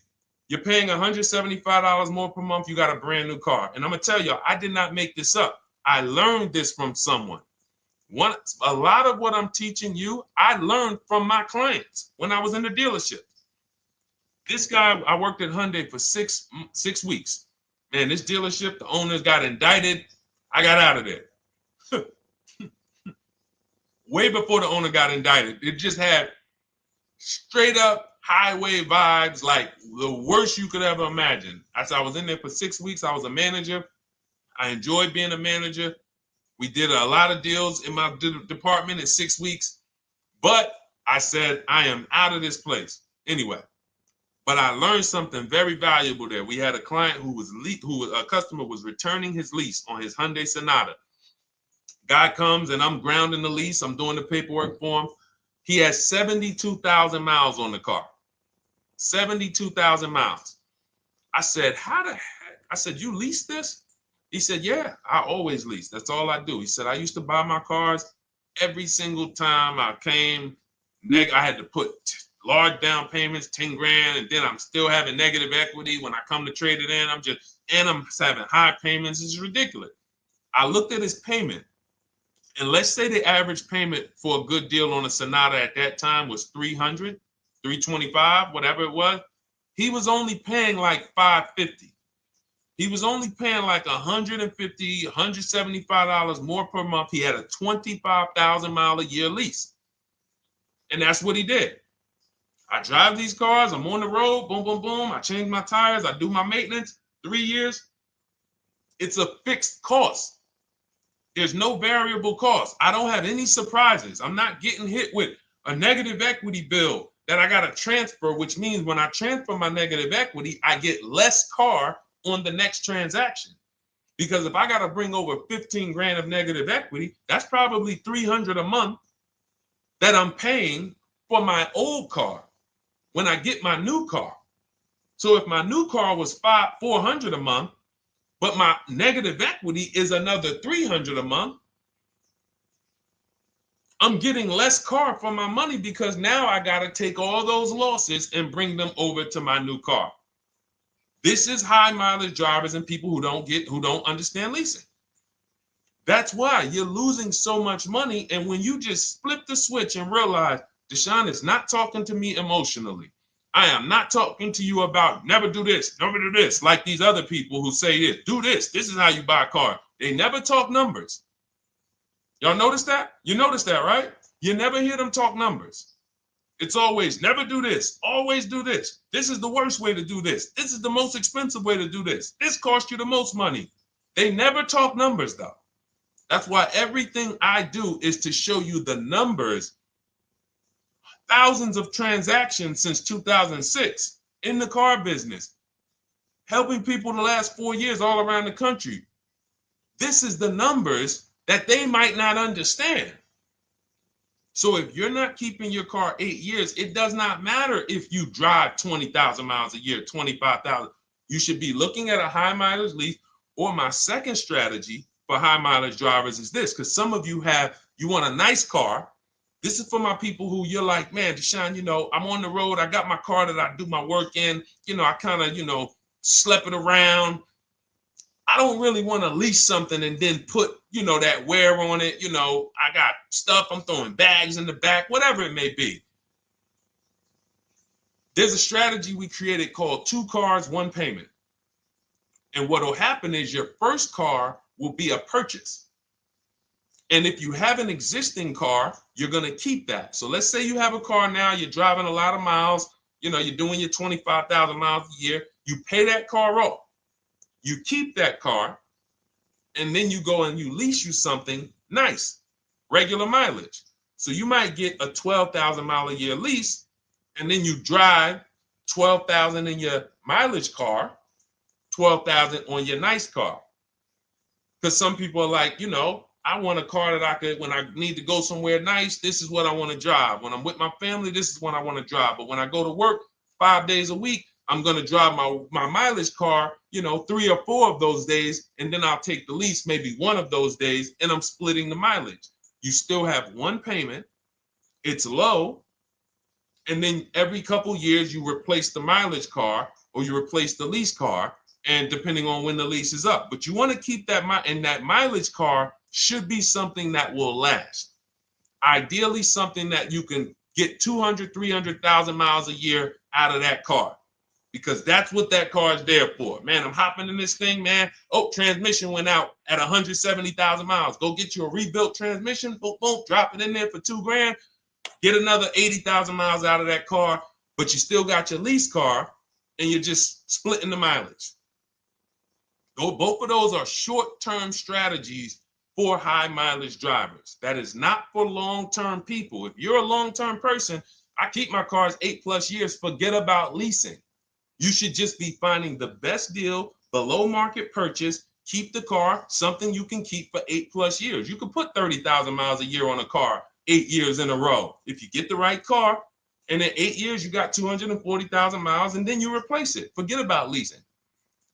Speaker 1: You're paying $175 more per month. You got a brand new car. And I'm going to tell you, I did not make this up. I learned this from someone. A lot of what I'm teaching you, I learned from my clients when I was in the dealership. This guy, I worked at Hyundai for six weeks. Man, this dealership, the owners got indicted. I got out of there. Way before the owner got indicted. It just had straight up highway vibes, like the worst you could ever imagine. I was in there for 6 weeks. I was a manager. I enjoyed being a manager. We did a lot of deals in my department in 6 weeks. But I said, I am out of this place. Anyway. But I learned something very valuable there. We had a client a customer was returning his lease on his Hyundai Sonata. Guy comes and I'm grounding the lease. I'm doing the paperwork for him. He has 72,000 miles on the car. 72,000 miles. I said, how the heck? I said, you lease this? He said, yeah, I always lease. That's all I do. He said, I used to buy my cars every single time I came. I had to put large down payments, 10 grand, and then I'm still having negative equity when I come to trade it in. I'm having high payments. It's ridiculous. I looked at his payment. And let's say the average payment for a good deal on a Sonata at that time was 300, 325, whatever it was. He was only paying like 550. He was only paying like $150, $175 more per month. He had a 25,000 mile a year lease. And that's what he did. I drive these cars, I'm on the road, boom, boom, boom. I change my tires, I do my maintenance, 3 years. It's a fixed cost. There's no variable cost. I don't have any surprises. I'm not getting hit with a negative equity bill that I got to transfer, which means when I transfer my negative equity, I get less car on the next transaction. Because if I got to bring over 15 grand of negative equity, that's probably 300 a month that I'm paying for my old car when I get my new car. So if my new car was 400 a month, but my negative equity is another 300 a month, I'm getting less car for my money because now I got to take all those losses and bring them over to my new car. This is high mileage drivers and people who don't understand leasing. That's why you're losing so much money. And when you just flip the switch and realize Deshone is not talking to me emotionally, I am not talking to you about never do this, like these other people who say this, do this. This is how you buy a car. They never talk numbers. Y'all notice that? You notice that, right? You never hear them talk numbers. It's always never do this, always do this. This is the worst way to do this. This is the most expensive way to do this. This costs you the most money. They never talk numbers though. That's why everything I do is to show you the numbers. Thousands of transactions since 2006 in the car business, helping people the last 4 years all around the country. This is the numbers that they might not understand. So if you're not keeping your car 8 years, it does not matter if you drive 20,000 miles a year, 25,000. You should be looking at a high mileage lease. Or my second strategy for high mileage drivers is this, because some of you want a nice car. This is for my people who you're like, man, Deshone, I'm on the road. I got my car that I do my work in. I kind of, slep it around. I don't really want to lease something and then put, that wear on it. I got stuff. I'm throwing bags in the back, whatever it may be. There's a strategy we created called 2 cars, 1 payment. And what will happen is your first car will be a purchase. And if you have an existing car, you're going to keep that. So let's say you have a car now, you're driving a lot of miles, you're doing your 25,000 miles a year. You pay that car off. You keep that car, and then you go and you lease you something nice, regular mileage. So you might get a 12,000 mile a year lease, and then you drive 12,000 in your mileage car, 12,000 on your nice car. Because some people are like, I want a car that I could, when I need to go somewhere nice, this is what I want to drive. When I'm with my family, this is what I want to drive. But when I go to work 5 days a week, I'm going to drive my mileage car, 3 or 4 of those days. And then I'll take the lease maybe 1 of those days, and I'm splitting the mileage. You still have 1 payment. It's low. And then every couple years, you replace the mileage car or you replace the lease car. And depending on when the lease is up. But you want to keep that, and that mileage car should be something that will last. Ideally, something that you can get 200, 300,000 miles a year out of that car, because that's what that car is there for. Man, I'm hopping in this thing, man. Oh, transmission went out at 170,000 miles. Go get you a rebuilt transmission, boom, boom, drop it in there for $2 grand, get another 80,000 miles out of that car, but you still got your lease car and you're just splitting the mileage. Both of those are short-term strategies for high mileage drivers. That is not for long-term people. If you're a long-term person, I keep my cars 8+ years, forget about leasing. You should just be finding the best deal, below market purchase, keep the car, something you can keep for 8+ years. You can put 30,000 miles a year on a car 8 years in a row. If you get the right car, and in 8 years, you got 240,000 miles, and then you replace it. Forget about leasing.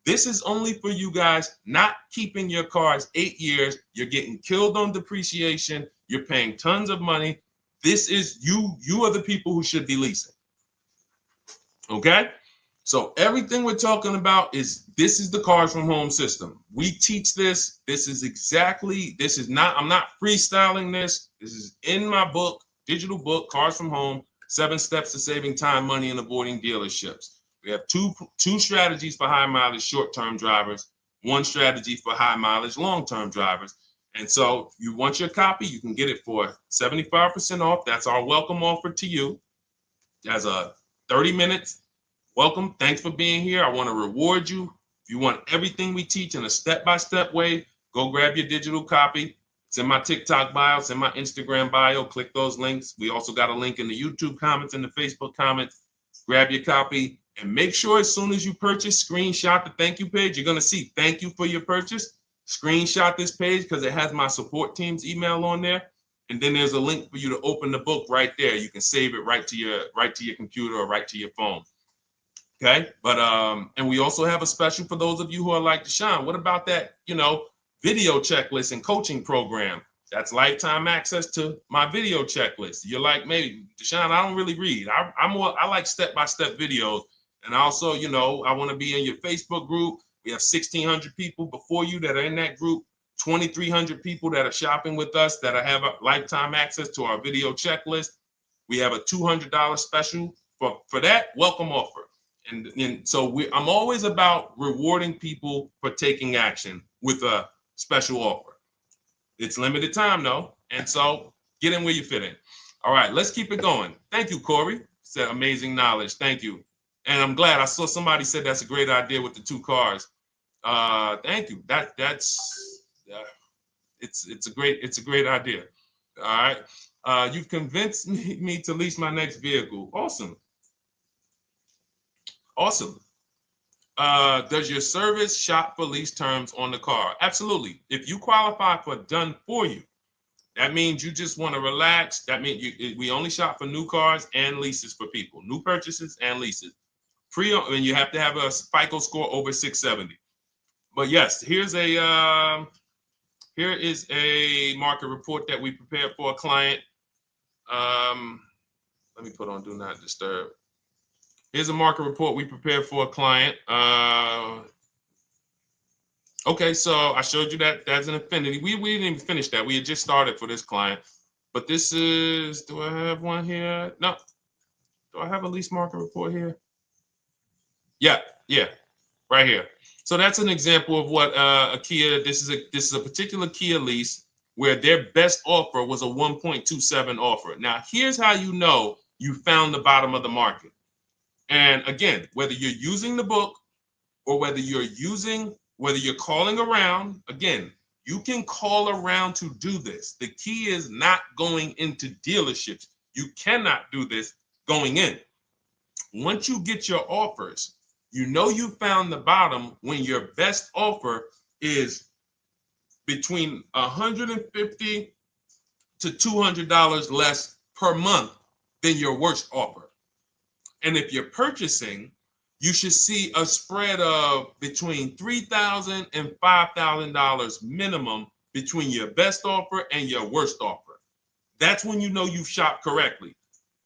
Speaker 1: This is only for you guys not keeping your cars 8 years. You're getting killed on depreciation. You're paying tons of money. This is you. You are the people who should be leasing. Okay? So everything we're talking about this is the Cars from Home system. We teach this. This is not, I'm not freestyling this. This is in my book, digital book, Cars from Home, 7 Steps to Saving Time, Money, and Avoiding Dealerships. We have two strategies for high mileage short-term drivers, one strategy for high mileage long-term drivers. And so if you want your copy, you can get it for 75% off. That's our welcome offer to you. As a 30 minutes welcome. Thanks for being here. I want to reward you. If you want everything we teach in a step-by-step way, go grab your digital copy. It's in my TikTok bio. It's in my Instagram bio. Click those links. We also got a link in the YouTube comments and the Facebook comments. Grab your copy and make sure as soon as you purchase, screenshot the thank you page. You're going to see thank you for your purchase. Screenshot this page because it has my support team's email on there. And then there's a link for you to open the book right there. You can save it right to your computer or right to your phone. Okay, but and we also have a special for those of you who are like Deshone. What about that, video checklist and coaching program? That's lifetime access to my video checklist. You're like, maybe Deshone, I don't really read. I like step-by-step videos. And also, I want to be in your Facebook group. We have 1,600 people before you that are in that group, 2,300 people that are shopping with us that have a lifetime access to our video checklist. We have a $200 special for that welcome offer. And so I'm always about rewarding people for taking action with a special offer. It's limited time though. And so get in where you fit in. All right, let's keep it going. Thank you, Corey. Said amazing knowledge. Thank you. And I'm glad I saw somebody said that's a great idea with the 2 cars. Thank you. It's a great idea. All right. You've convinced me to lease my next vehicle. Awesome. Awesome. Does your service shop for lease terms on the car? Absolutely. If you qualify for done for you, that means you just want to relax. That means we only shop for new cars and leases for people, new purchases and leases. And you have to have a FICO score over 670. But yes, here is a market report that we prepared for a client. Let me put on Do Not Disturb. Here's a market report we prepared for a client. Okay, so I showed you that that's an Infiniti. We didn't even finish that. We had just started for this client. But this is, do I have one here? No. Do I have a lease market report here? Yeah, right here. So that's an example of what a Kia, this is a particular Kia lease where their best offer was a 1.27 offer. Now, here's how you know you found the bottom of the market. And again, whether you're using the book or whether you're calling around, again, you can call around to do this. The key is not going into dealerships. You cannot do this going in. Once you get your offers, you know you found the bottom when your best offer is between $150 to $200 less per month than your worst offer. And if you're purchasing, you should see a spread of between $3,000 and $5,000 minimum between your best offer and your worst offer. That's when you know you've shopped correctly.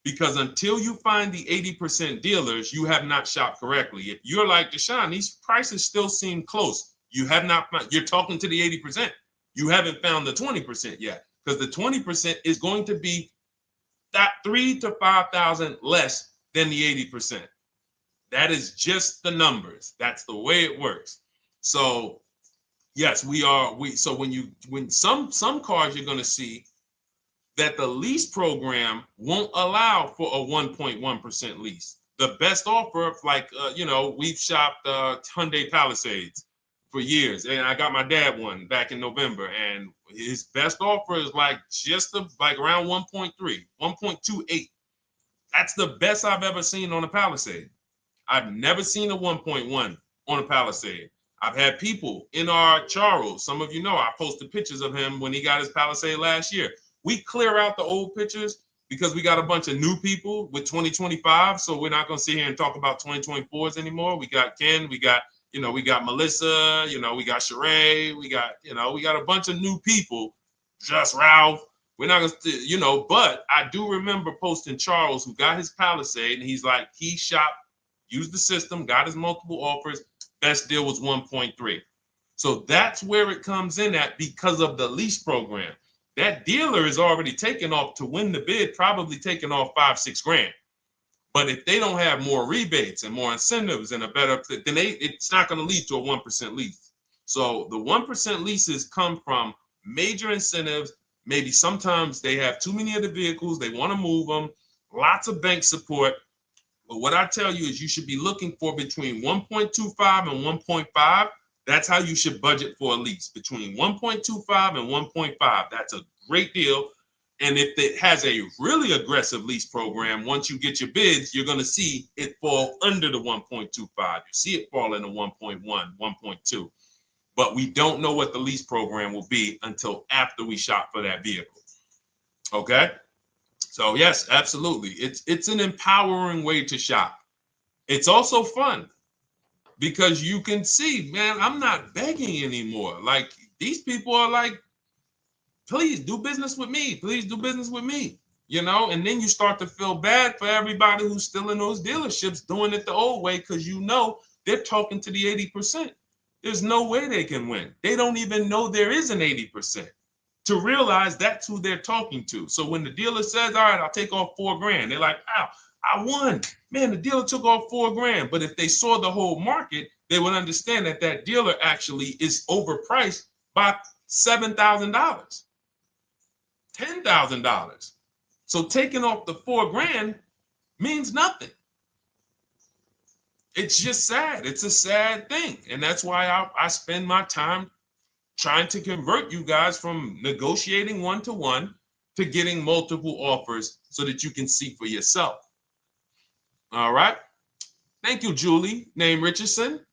Speaker 1: Because until you find the 80% dealers, you have not shopped correctly. If you're like Deshone, these prices still seem close. You have not found, you're talking to the 80%. You haven't found the 20% yet. Because the 20% is going to be that $3,000 to $5,000 less than the 80%. That is just the numbers. That's the way it works. So yes, so when some cars you're going to see that the lease program won't allow for a 1.1% lease. The best offer, like we've shopped Hyundai Palisades for years, and I got my dad one back in November, and his best offer is like around 1.3, 1.28. That's the best I've ever seen on a Palisade. I've never seen a 1.1 on a Palisade. I've had people in our Charles, some of you know, I posted pictures of him when he got his Palisade last year. We clear out the old pictures because we got a bunch of new people with 2025. So we're not going to sit here and talk about 2024s anymore. We got Ken, we got Melissa, we got Sheree, we got a bunch of new people, just Ralph. We're not going to, but I do remember posting Charles who got his Palisade and he's like, he shopped used the system, got his multiple offers. Best deal was 1.3. So that's where it comes in at because of the lease program. That dealer is already taking off to win the bid, probably taking off 5-6 grand. But if they don't have more rebates and more incentives and a better, then it's not going to lead to a 1% lease. So the 1% leases come from major incentives. Maybe sometimes they have too many of the vehicles, they want to move them, lots of bank support. But what I tell you is you should be looking for between 1.25 and 1.5. That's how you should budget for a lease, between 1.25 and 1.5. That's a great deal. And if it has a really aggressive lease program, once you get your bids, you're going to see it fall under the 1.25. You see it fall into 1.1, 1.2. But we don't know what the lease program will be until after we shop for that vehicle. Okay? So yes, absolutely. It's an empowering way to shop. It's also fun because you can see, man, I'm not begging anymore. Like these people are like, please do business with me. Please do business with me. You know, and then you start to feel bad for everybody who's still in those dealerships doing it the old way because you know they're talking to the 80%. There's no way they can win. They don't even know there is an 80%. To realize that's who they're talking to. So when the dealer says, all right, I'll take off 4 grand, they're like, wow, I won. Man, the dealer took off 4 grand. But if they saw the whole market, they would understand that that dealer actually is overpriced by $7,000, $10,000. So taking off the 4 grand means nothing. It's just sad. It's a sad thing. And that's why I spend my time trying to convert you guys from negotiating one-to-one to getting multiple offers so that you can see for yourself. All right. Thank you, Julie, name Richardson.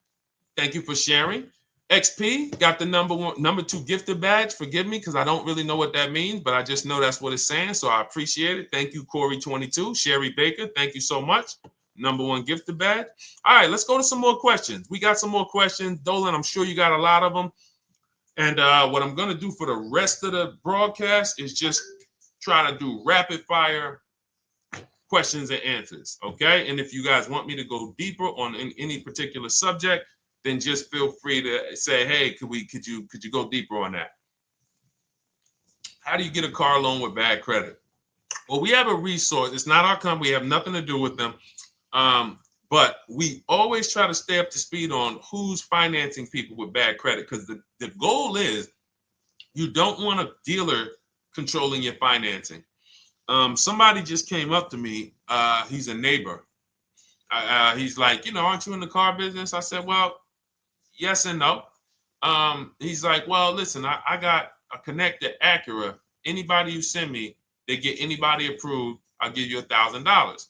Speaker 1: Thank you for sharing. XP got the number 2 gifted badge. Forgive me because I don't really know what that means, but I just know that's what it's saying. So I appreciate it. Thank you, Corey22. Sherry Baker, thank you so much. Number 1 gifted badge. All right, let's go to some more questions. We got some more questions. Dolan, I'm sure you got a lot of them. And what I'm going to do for the rest of the broadcast is just try to do rapid fire questions and answers. Okay. And if you guys want me to go deeper on any particular subject, then just feel free to say, hey, could you go deeper on that? How do you get a car loan with bad credit? Well, we have a resource. It's not our company. We have nothing to do with them. But we always try to stay up to speed on who's financing people with bad credit because the goal is you don't want a dealer controlling your financing. Somebody just came up to me. He's a neighbor. He's like, aren't you in the car business? I said, well, yes and no. He's like, well, listen, I got a connected Acura. Anybody you send me, they get anybody approved. I'll give you $1,000.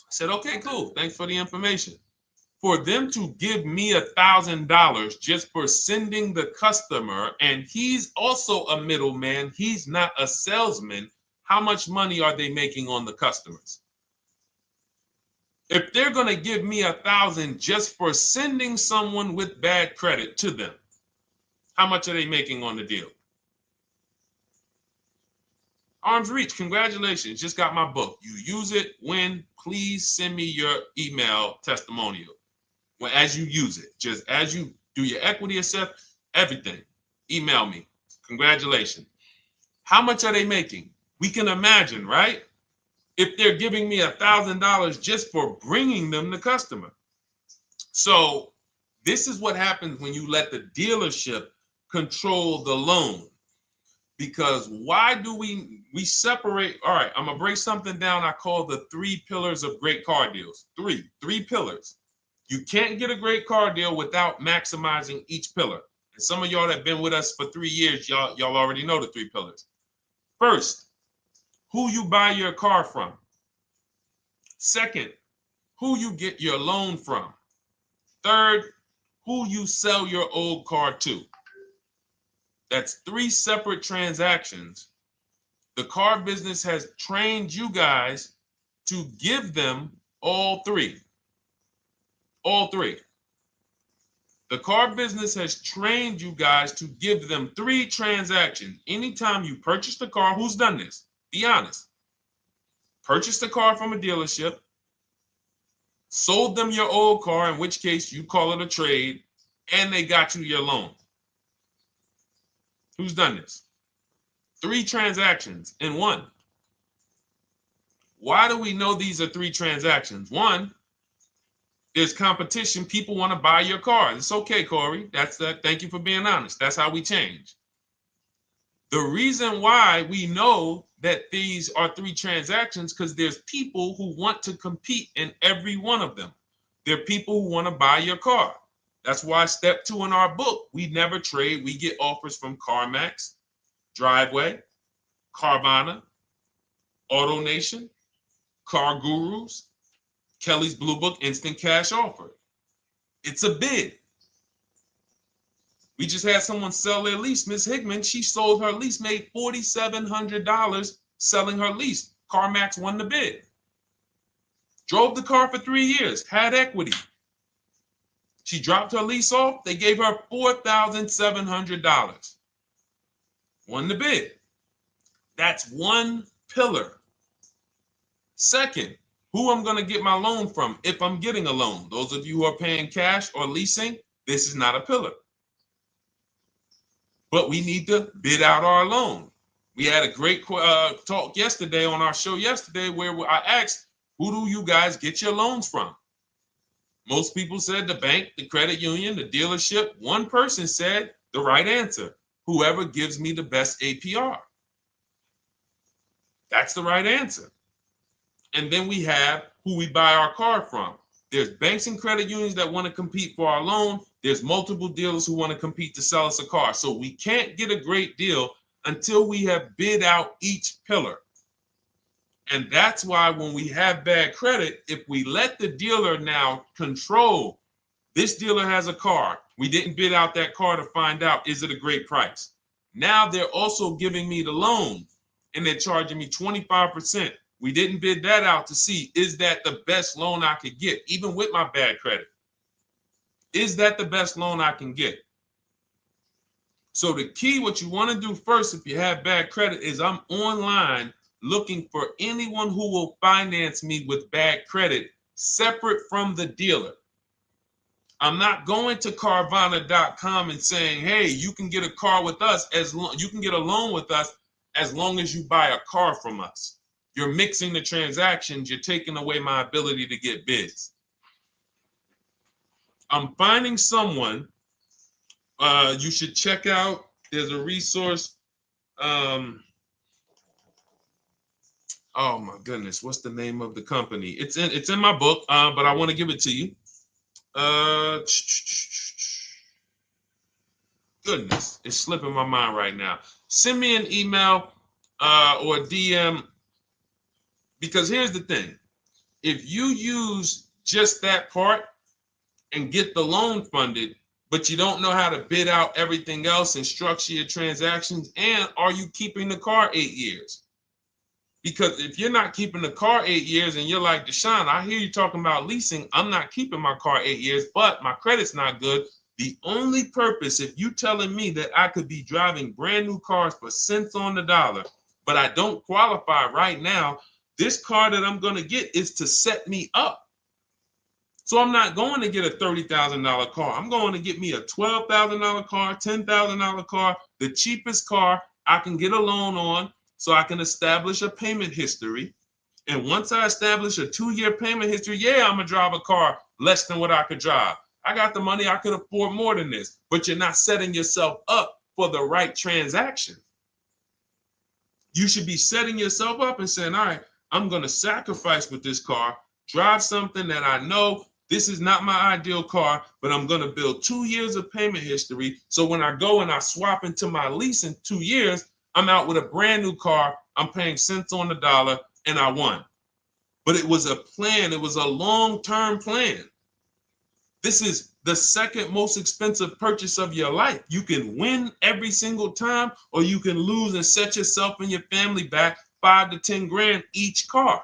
Speaker 1: I said, okay, cool. Thanks for the information. For them to give me $1,000 just for sending the customer, and he's also a middleman, he's not a salesman, how much money are they making on the customers? If they're going to give me $1,000 just for sending someone with bad credit to them, how much are they making on the deal? Arms Reach, congratulations. Just got my book. You use it when, please send me your email testimonial. Well, as you use it, just as you do your equity assessment, everything, email me. Congratulations. How much are they making? We can imagine, right? If they're giving me $1,000 just for bringing them the customer. So this is what happens when you let the dealership control the loan. Because why do we separate? All right, I'm gonna break something down I call the 3 pillars of great car deals. Three pillars. You can't get a great car deal without maximizing each pillar. And some of y'all that have been with us for 3 years, y'all already know the 3 pillars. First, who you buy your car from. Second, who you get your loan from. Third, who you sell your old car to. That's 3 separate transactions. The car business has trained you guys to give them all 3. All 3. The car business has trained you guys to give them 3 transactions. Anytime you purchase the car, who's done this? Be honest. Purchase the car from a dealership, sold them your old car, in which case you call it a trade, and they got you your loan. Who's done this? 3 transactions in one. Why do we know these are 3 transactions? One, there's competition. People want to buy your car. It's okay, Corey. That's that. Thank you for being honest. That's how we change. The reason why we know that these are 3 transactions because there's people who want to compete in every one of them. There are people who want to buy your car. That's why step 2 in our book, we never trade. We get offers from CarMax, Driveway, Carvana, AutoNation, Car Gurus, Kelly's Blue Book, Instant Cash Offer. It's a bid. We just had someone sell their lease. Miss Hickman, she sold her lease, made $4,700 selling her lease. CarMax won the bid. Drove the car for 3 years, had equity. She dropped her lease off. They gave her $4,700. Won the bid. That's one pillar. Second, who I'm going to get my loan from if I'm getting a loan. Those of you who are paying cash or leasing, this is not a pillar. But we need to bid out our loan. We had a great talk yesterday on our show yesterday where I asked, who do you guys get your loans from? Most people said the bank, the credit union, the dealership. One person said the right answer, whoever gives me the best APR. That's the right answer. And then we have who we buy our car from. There's banks and credit unions that want to compete for our loan. There's multiple dealers who want to compete to sell us a car. So we can't get a great deal until we have bid out each pillar. And that's why when we have bad credit, if we let the dealer now control, this dealer has a car. We didn't bid out that car to find out, is it a great price? Now they're also giving me the loan and they're charging me 25%. We didn't bid that out to see, is that the best loan I could get, even with my bad credit? Is that the best loan I can get? So the key, what you want to do first, if you have bad credit, is I'm online looking for anyone who will finance me with bad credit separate from the dealer. I'm not going to Carvana.com and saying, hey, you can get a car with us you can get a loan with us as long as you buy a car from us. You're mixing the transactions. You're taking away my ability to get bids. I'm finding someone you should check out. There's a resource. Oh my goodness, what's the name of the company? It's in my book, but I want to give it to you. Goodness, it's slipping my mind right now. Send me an email or DM, because here's the thing. If you use just that part and get the loan funded, but you don't know how to bid out everything else and structure your transactions, and are you keeping the car 8 years? Because if you're not keeping the car 8 years and you're like, Deshone, I hear you talking about leasing. I'm not keeping my car 8 years, but my credit's not good. The only purpose, if you telling me that I could be driving brand new cars for cents on the dollar, but I don't qualify right now, this car that I'm going to get is to set me up. So I'm not going to get a $30,000 car. I'm going to get me a $12,000 car, $10,000 car, the cheapest car I can get a loan on, so I can establish a payment history. And once I establish a 2-year payment history, yeah, I'm going to drive a car less than what I could drive. I got the money. I could afford more than this. But you're not setting yourself up for the right transaction. You should be setting yourself up and saying, all right, I'm going to sacrifice with this car, drive something that I know this is not my ideal car, but I'm going to build 2 years of payment history. So when I go and I swap into my lease in 2 years, I'm out with a brand new car. I'm paying cents on the dollar, and I won. But it was a plan. It was a long-term plan. This is the second most expensive purchase of your life. You can win every single time, or you can lose and set yourself and your family back 5 to 10 grand each car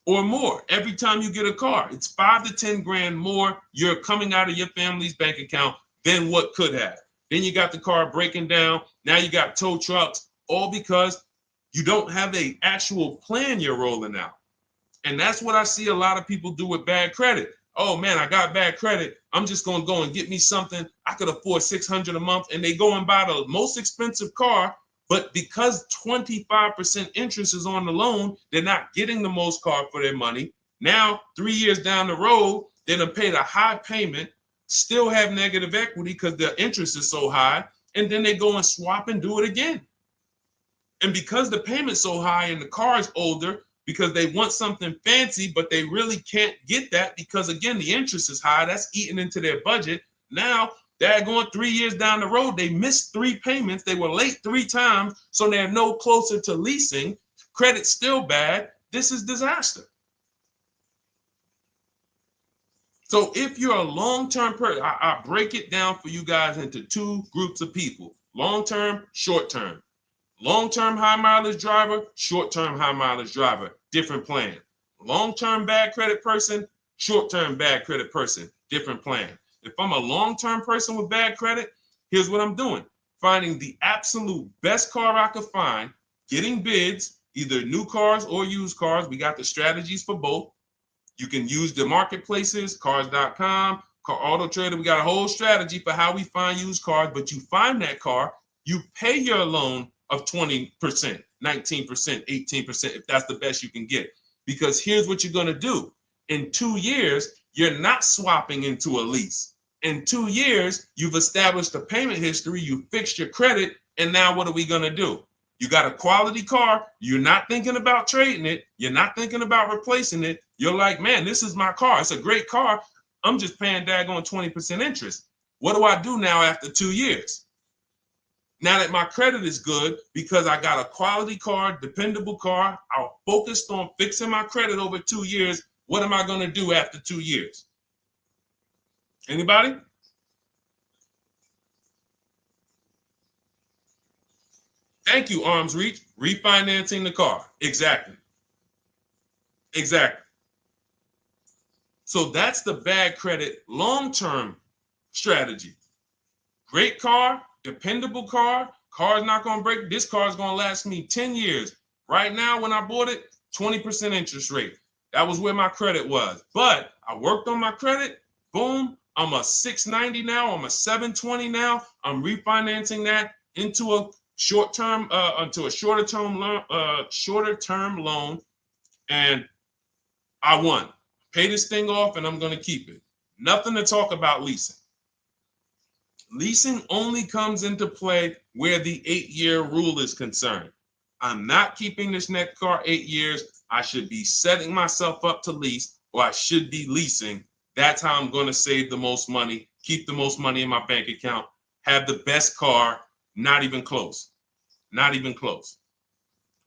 Speaker 1: or more. Every time you get a car, it's 5 to 10 grand more you're coming out of your family's bank account than what could have. Then you got the car breaking down. Now you got tow trucks, all because you don't have an actual plan you're rolling out. And that's what I see a lot of people do with bad credit. Oh man, I got bad credit. I'm just going to go and get me something. I could afford $600 a month. And they go and buy the most expensive car. But because 25% interest is on the loan, they're not getting the most car for their money. Now, 3 years down the road, they're going to pay the high payment, still have negative equity because the interest is so high. And then they go and swap and do it again. And because the payment's so high and the car is older, because they want something fancy, but they really can't get that because, again, the interest is high. That's eating into their budget. Now, they're going 3 years down the road. They missed 3 payments. They were late 3 times, so they're no closer to leasing. Credit's still bad. This is disaster. So if you're a long-term person, I break it down for you guys into 2 groups of people: long-term, short-term. Long-term high mileage driver, short-term high mileage driver, different plan. Long-term bad credit person, short-term bad credit person, different plan. If I'm a long-term person with bad credit, here's what I'm doing: finding the absolute best car I could find, getting bids, either new cars or used cars. We got the strategies for both. You can use the marketplaces, cars.com, Car Auto Trader. We got a whole strategy for how we find used cars, but you find that car, you pay your loan of 20%, 19%, 18%, if that's the best you can get. Because here's what you're going to do. In 2 years, you're not swapping into a lease. In 2 years, you've established a payment history, you fixed your credit, and now what are we going to do? You got a quality car, you're not thinking about trading it, you're not thinking about replacing it. You're like, man, this is my car. It's a great car. I'm just paying daggone 20% interest. What do I do now after 2 years? Now that my credit is good, because I got a quality car, dependable car, I'm focused on fixing my credit over 2 years. What am I going to do after 2 years? Anybody? Thank you, Arms Reach. Refinancing the car. Exactly. Exactly. So that's the bad credit long-term strategy. Great car, dependable car, car's not going to break. This car is going to last me 10 years. Right now, when I bought it, 20% interest rate. That was where my credit was. But I worked on my credit. Boom. I'm a 690 now. I'm a 720 now. I'm refinancing that into a short-term, into a shorter-term loan, and I won. Pay this thing off, and I'm going to keep it. Nothing to talk about leasing. Leasing only comes into play where the 8-year rule is concerned. I'm not keeping this next car 8 years. I should be setting myself up to lease, or I should be leasing. That's how I'm going to save the most money, keep the most money in my bank account, have the best car. Not even close. Not even close.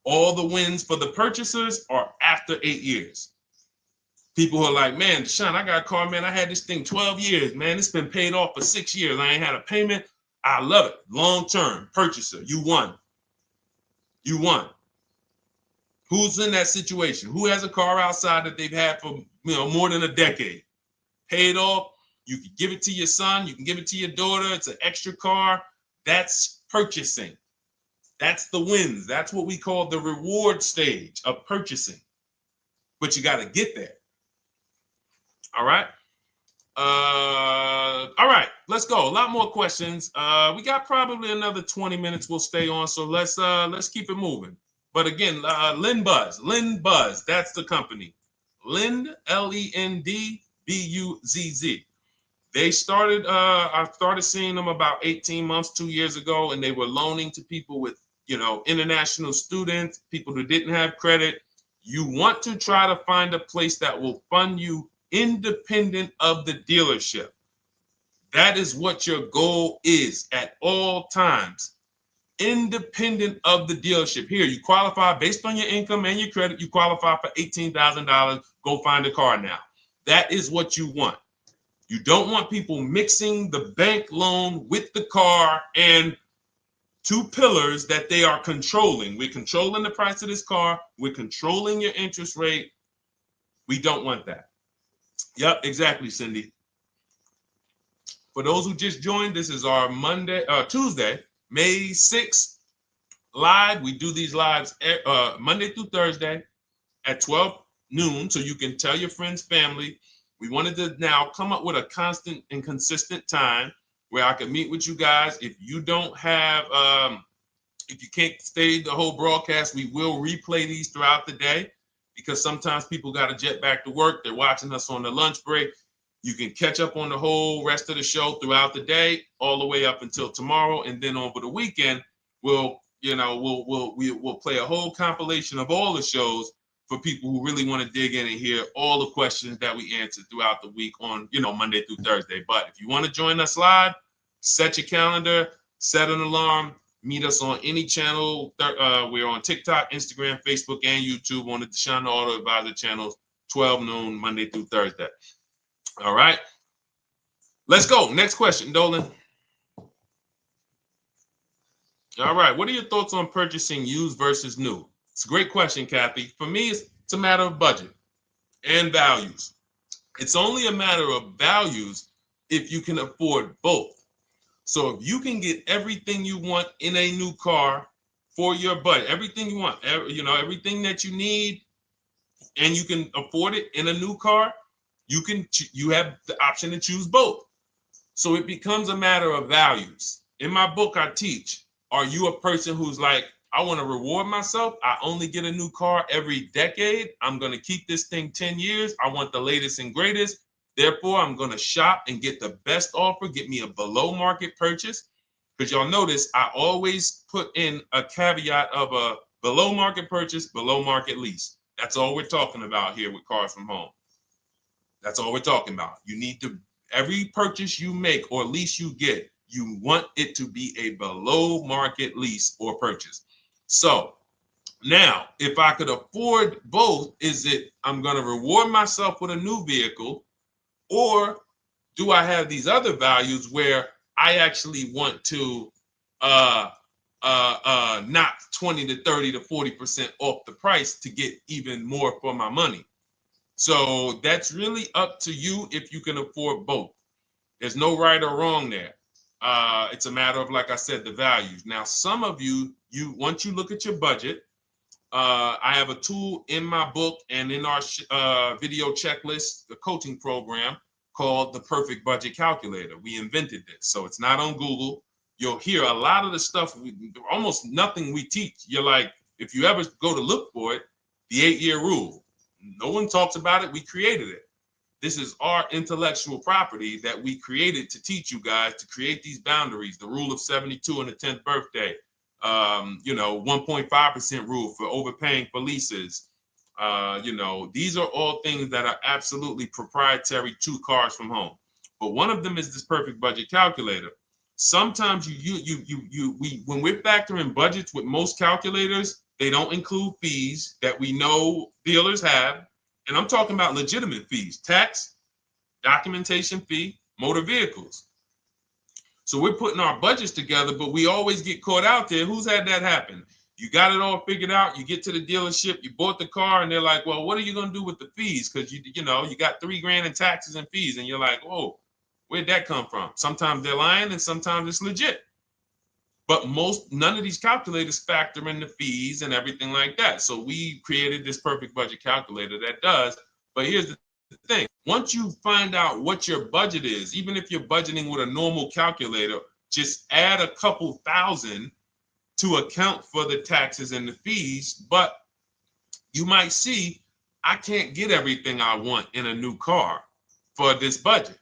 Speaker 1: All the wins for the purchasers are after 8 years. People who are like, man, Sean, I got a car, man. I had this thing 12 years, man. It's been paid off for 6 years. I ain't had a payment. I love it. Long-term purchaser. You won. You won. Who's in that situation? Who has a car outside that they've had for more than a decade? Paid off. You can give it to your son. You can give it to your daughter. It's an extra car. That's purchasing. That's the wins. That's what we call the reward stage of purchasing. But you got to get there. All right. All right. Let's go. A lot more questions. We got probably another 20 minutes. We'll stay on. So let's keep it moving. But again, Lynn Buzz. That's the company. Lind, LEND, They started, I started seeing them about 18 months, 2 years ago, and they were loaning to people with, international students, people who didn't have credit. You want to try to find a place that will fund you independent of the dealership. That is what your goal is at all times. Independent of the dealership. Here, you qualify based on your income and your credit. You qualify for $18,000. Go find a car now. That is what you want. You don't want people mixing the bank loan with the car and 2 pillars that they are controlling. We're controlling the price of this car. We're controlling your interest rate. We don't want that. Yep, exactly, Cindy. For those who just joined, this is our Tuesday, May 6th live. We do these lives Monday through Thursday at 12 noon, so you can tell your friends, family. We wanted to now come up with a constant and consistent time where I can meet with you guys. If you don't have, if you can't stay the whole broadcast, we will replay these throughout the day because sometimes people got to jet back to work. They're watching us on the lunch break. You can catch up on the whole rest of the show throughout the day, all the way up until tomorrow, and then over the weekend, we'll play a whole compilation of all the shows for people who really want to dig in and hear all the questions that we answered throughout the week on, Monday through Thursday. But if you want to join us live, set your calendar, set an alarm, meet us on any channel. We're on TikTok, Instagram, Facebook, and YouTube on the Deshone the Auto Advisor channels, 12 noon, Monday through Thursday. All right. Let's go. Next question, Dolan. All right. What are your thoughts on purchasing used versus new? It's a great question, Kathy. For me, it's a matter of budget and values. It's only a matter of values if you can afford both. So if you can get everything you want in a new car for your budget, everything you want, everything that you need, and you can afford it in a new car, you have the option to choose both. So it becomes a matter of values. In my book, I teach, are you a person who's like, I want to reward myself. I only get a new car every decade. I'm going to keep this thing 10 years. I want the latest and greatest. Therefore, I'm going to shop and get the best offer, get me a below market purchase. Because y'all notice I always put in a caveat of a below market purchase, below market lease. That's all we're talking about here with Cars from Home. That's all we're talking about. You need to, every purchase you make or lease you get, you want it to be a below market lease or purchase. So now, if I could afford both, is it I'm going to reward myself with a new vehicle, or do I have these other values where I actually want to knock 20 to 30 to 40% off the price to get even more for my money? So that's really up to you if you can afford both. There's no right or wrong there. It's a matter of, like I said, the values. Now, some of you once you look at your budget, I have a tool in my book and in our video checklist, the coaching program called the Perfect Budget Calculator. We invented this, so it's not on Google. You'll hear a lot of the stuff, almost nothing we teach. You're like, if you ever go to look for it, the 8-year rule. No one talks about it. We created it. This is our intellectual property that we created to teach you guys to create these boundaries. The rule of 72 and the 10th birthday. 1.5% rule for overpaying for leases. These are all things that are absolutely proprietary to Cars from Home. But one of them is this Perfect Budget Calculator. Sometimes when we're factoring budgets with most calculators, they don't include fees that we know dealers have. And I'm talking about legitimate fees, tax, documentation fee, motor vehicles. So we're putting our budgets together, but we always get caught out there. Who's had that happen? You got it all figured out. You get to the dealership, you bought the car, and they're like, well, what are you going to do with the fees? Because you got $3,000 in taxes and fees. And you're like, whoa, where'd that come from? Sometimes they're lying and sometimes it's legit. But none of these calculators factor in the fees and everything like that. So we created this Perfect Budget Calculator that does. But here's the thing. Once you find out what your budget is, even if you're budgeting with a normal calculator, just add a couple thousand to account for the taxes and the fees. But you might see, I can't get everything I want in a new car for this budget.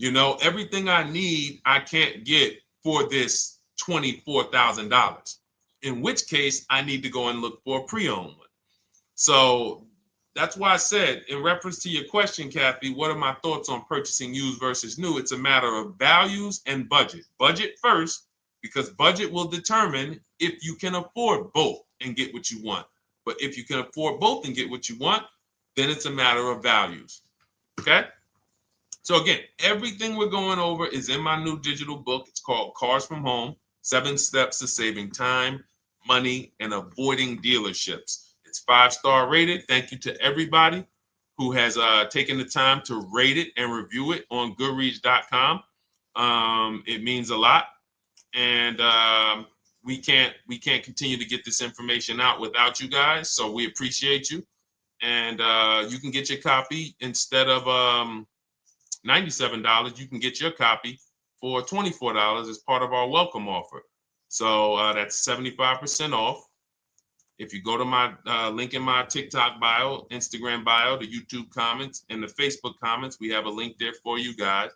Speaker 1: Everything I need, I can't get for this $24,000, in which case I need to go and look for a pre-owned one. So that's why I said, in reference to your question, Kathy, what are my thoughts on purchasing used versus new? It's a matter of values and budget. Budget first, because budget will determine if you can afford both and get what you want. But if you can afford both and get what you want, then it's a matter of values. Okay? So again, everything we're going over is in my new digital book. It's called Cars from Home, 7 Steps to Saving Time, Money, and Avoiding Dealerships. It's 5-star rated. Thank you to everybody who has taken the time to rate it and review it on Goodreads.com. It means a lot. And we can't continue to get this information out without you guys. So we appreciate you. And you can get your copy instead of $97. You can get your copy for $24 as part of our welcome offer. So that's 75% off. If you go to my link in my TikTok bio, Instagram bio, the YouTube comments, and the Facebook comments, we have a link there for you guys.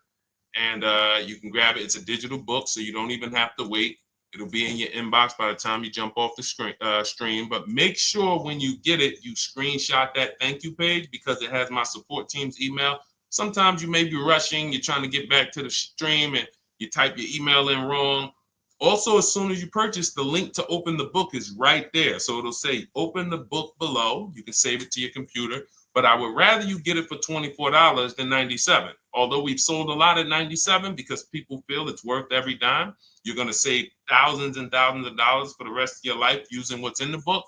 Speaker 1: And you can grab it. It's a digital book, so you don't even have to wait. It'll be in your inbox by the time you jump off the stream. But make sure when you get it, you screenshot that thank you page because it has my support team's email. Sometimes you may be rushing. You're trying to get back to the stream and you type your email in wrong. Also, as soon as you purchase, the link to open the book is right there. So it'll say open the book below. You can save it to your computer. But I would rather you get it for $24 than $97. Although we've sold a lot at $97 because people feel it's worth every dime. You're going to save thousands and thousands of dollars for the rest of your life using what's in the book.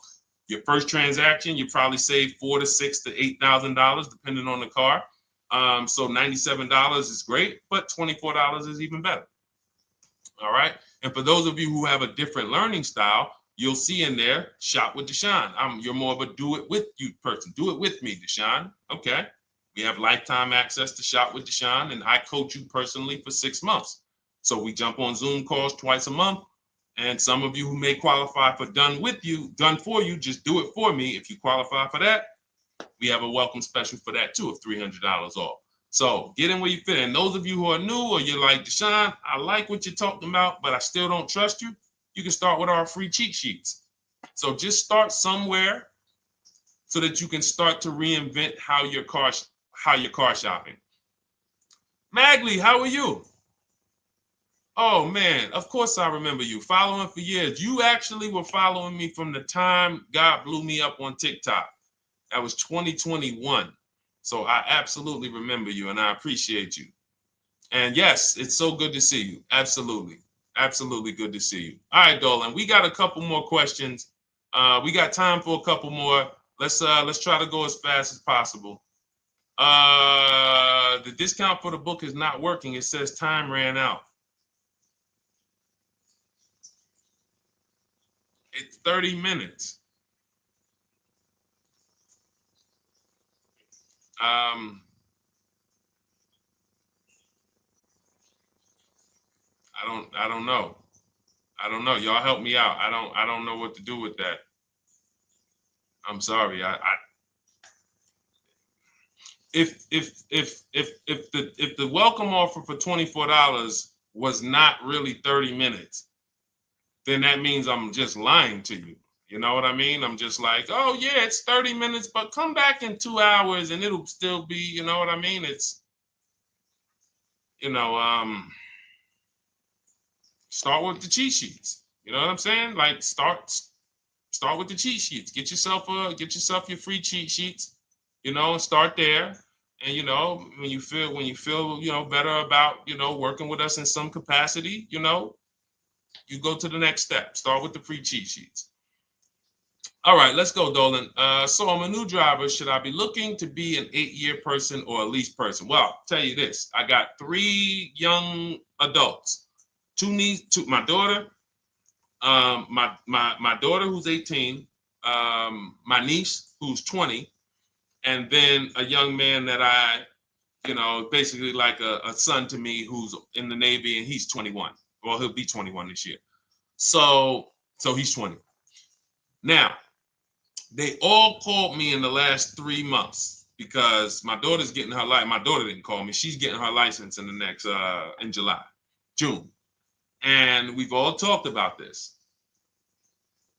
Speaker 1: Your first transaction, you probably save $4,000 to $6,000 to $8,000 depending on the car. So $97 is great, but $24 is even better. All right. And for those of you who have a different learning style, you'll see in there, shop with Deshone. You're more of a do it with you person. Do it with me, Deshone. Okay. We have lifetime access to shop with Deshone, and I coach you personally for 6 months. So we jump on Zoom calls twice a month. And some of you who may qualify for done for you, just do it for me. If you qualify for that, we have a welcome special for that too of $300 off. So get in where you fit. And those of you who are new or you're like, Deshone, I like what you're talking about, but I still don't trust you. You can start with our free cheat sheets. So just start somewhere so that you can start to reinvent how you're car shopping. Magley, how are you? Oh man, of course I remember you. Following for years. You actually were following me from the time God blew me up on TikTok. That was 2021. So I absolutely remember you and I appreciate you. And yes, it's so good to see you. Absolutely. Absolutely good to see you. All right, Dolan, we got a couple more questions. We got time for a couple more. Let's try to go as fast as possible. The discount for the book is not working. It says time ran out. It's 30 minutes. I don't know. I don't know. Y'all help me out. I don't know what to do with that. I'm sorry. If the welcome offer for $24 was not really 30 minutes, then that means I'm just lying to you. You know what I mean? I'm just like, oh yeah, it's 30 minutes, but come back in 2 hours and it'll still be, you know what I mean? It's, start with the cheat sheets. You know what I'm saying? Like start with the cheat sheets. Get yourself your free cheat sheets, and start there. And when you feel better about working with us in some capacity, you go to the next step. Start with the free cheat sheets. All right, let's go, Dolan. So I'm a new driver. Should I be looking to be an 8-year person or a lease person? Well, I'll tell you this. I got 3 young adults. My daughter, my daughter who's 18, my niece who's 20, and then a young man that I, basically like a son to me who's in the Navy and he's 21. Well, he'll be 21 this year. So he's 20. Now, they all called me in the last 3 months because my daughter's getting her license. My daughter didn't call me. She's getting her license in the next, in June. And we've all talked about this.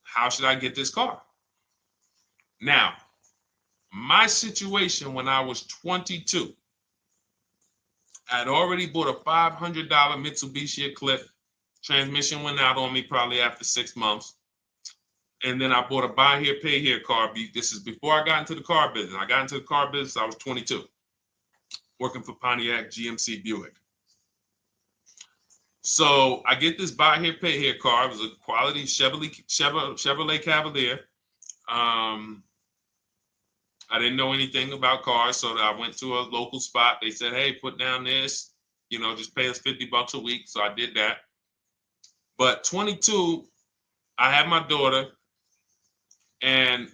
Speaker 1: How should I get this car? Now, my situation when I was 22, I had already bought a $500 Mitsubishi Eclipse. Transmission went out on me probably after 6 months. And then I bought a buy here, pay here car. This is before I got into the car business. I got into the car business, I was 22, working for Pontiac GMC Buick. So I get this buy here, pay here car. It was a quality Chevrolet Cavalier. I didn't know anything about cars, so I went to a local spot. They said, hey, put down this, just pay us $50 a week. So I did that. But 22, I had my daughter, and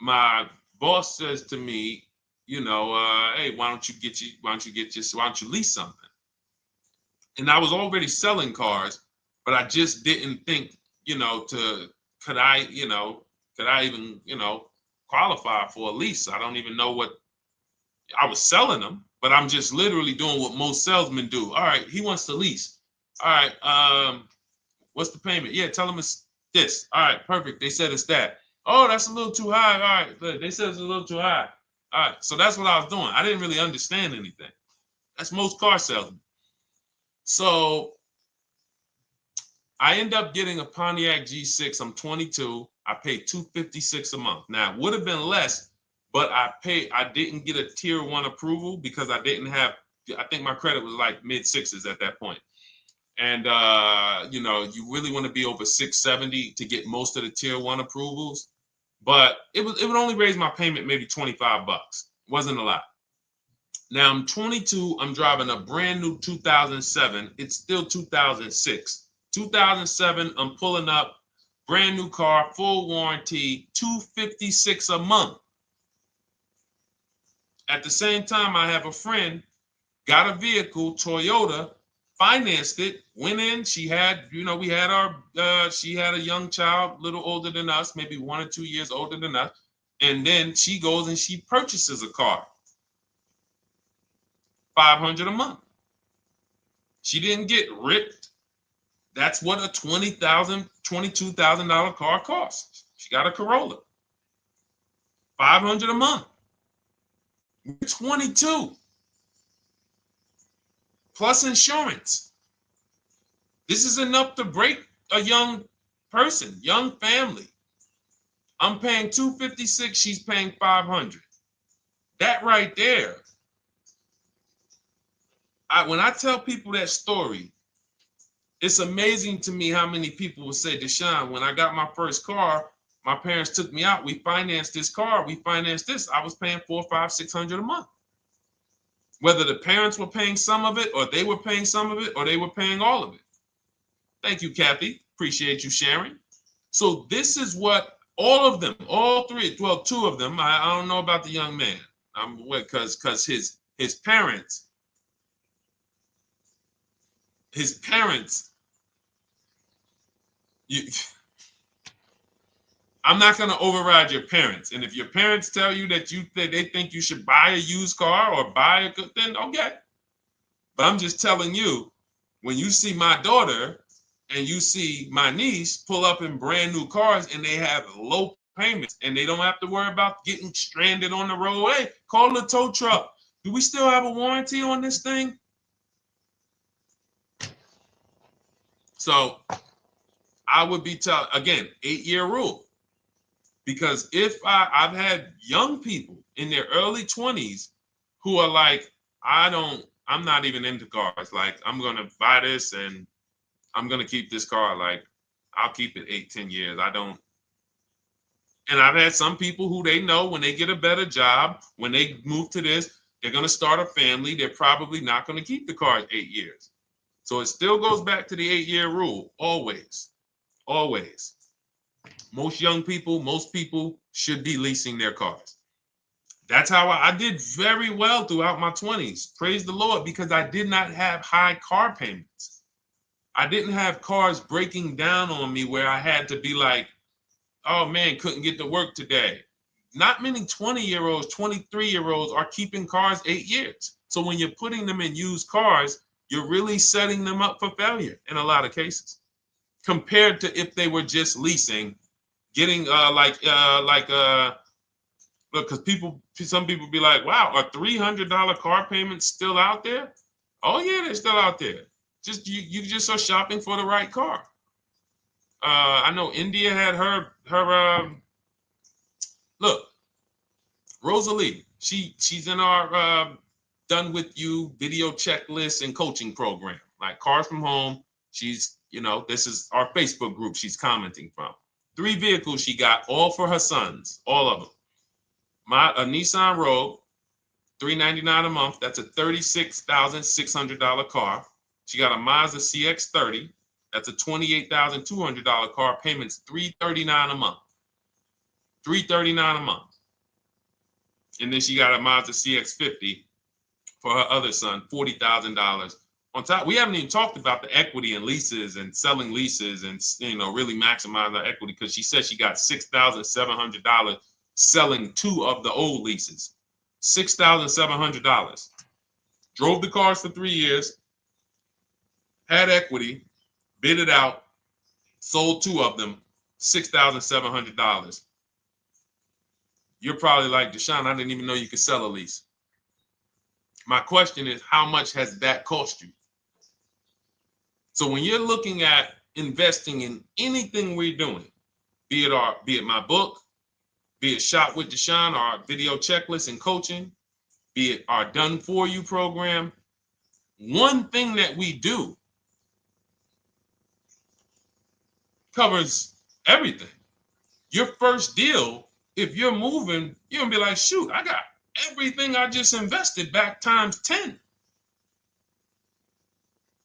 Speaker 1: my boss says to me, you know, hey, why don't you lease something? And I was already selling cars, but I just didn't think, you know, could I, you know, could I even, you know, qualify for a lease? I don't even know what I was selling them, but I'm just literally doing what most salesmen do. All right, he wants to lease. All right, what's the payment? Yeah, tell him it's this. All right, perfect. They said it's that. Oh, that's a little too high. All right, they said it's a little too high. All right, so that's what I was doing. I didn't really understand anything. That's most car salesmen. So I end up getting a Pontiac G6. I'm 22. I paid $256 a month. Now it would have been less, but I didn't get a tier 1 approval because I didn't have, I think my credit was like mid sixes at that point. And you know, you really want to be over 670 to get most of the tier 1 approvals. But it would only raise my payment maybe $25. It wasn't a lot. Now I'm 22. I'm driving a brand new 2007. It's still 2006. 2007. I'm pulling up, brand new car, full warranty, $256 a month. At the same time, I have a friend, got a vehicle, Toyota, financed it, went in. She had, you know, we had she had a young child, a little older than us, maybe 1 or 2 years older than us. And then she goes and she purchases a car. $500 a month. She didn't get ripped. That's what a $20,000, $22,000 car costs. She got a Corolla. $500 a month. We're 22. Plus insurance. This is enough to break a young person, young family. I'm paying $256, she's paying $500. That right there. When I tell people that story, it's amazing to me how many people will say, Deshone, when I got my first car, my parents took me out. We financed this car. We financed this. I was paying $400, $500, $600 a month. Whether the parents were paying some of it, or they were paying some of it, or they were paying all of it. Thank you, Kathy. Appreciate you sharing. So this is what all of them, all three, well, 2 of them. I don't know about the young man. Because his parents. I'm not going to override your parents. And if your parents tell you that they think you should buy a used car or buy a good, then okay. But I'm just telling you, when you see my daughter and you see my niece pull up in brand new cars and they have low payments and they don't have to worry about getting stranded on the road. Hey, call the tow truck. Do we still have a warranty on this thing? So I would be again, 8-year rule. Because if I've had young people in their early 20s who are like, I'm not even into cars. Like, I'm going to buy this and I'm going to keep this car. Like, I'll keep it 8-10 years. And I've had some people who they know when they get a better job, when they move to this, they're going to start a family. They're probably not going to keep the car 8 years. So it still goes back to the 8-year rule. Always. Always. Most young people, most people should be leasing their cars. That's how I did very well throughout my 20s. Praise the Lord, because I did not have high car payments. I didn't have cars breaking down on me where I had to be like, oh man, couldn't get to work today. Not many 20-year-olds, 23-year-olds are keeping cars 8 years. So when you're putting them in used cars, you're really setting them up for failure in a lot of cases, compared to if they were just leasing, getting because some people be like, wow, are $300 car payments still out there? Oh yeah, they're still out there. Just you just are shopping for the right car. I know India had her look, Rosalie, she's in our done with you video checklist and coaching program, like Cars from Home. She's, this is our Facebook group she's commenting from. 3 vehicles she got, all for her sons, all of them. A Nissan Rogue, $399 a month. That's a $36,600 car. She got a Mazda CX-30. That's a $28,200 car. Payments $339 a month. $339 a month. And then she got a Mazda CX-50 for her other son, $40,000. On top, we haven't even talked about the equity and leases and selling leases and, you know, really maximize her equity, because she said she got $6,700 selling 2 of the old leases. $6,700. Drove the cars for 3 years, had equity, bid it out, sold 2 of them, $6,700. You're probably like, Deshone, I didn't even know you could sell a lease. My question is, how much has that cost you? So when you're looking at investing in anything we're doing, be it my book, be it Shop with Deshone, our video checklist and coaching, be it our Done For You program, one thing that we do covers everything. Your first deal, if you're moving, you're gonna be like, shoot, I got everything I just invested back times 10.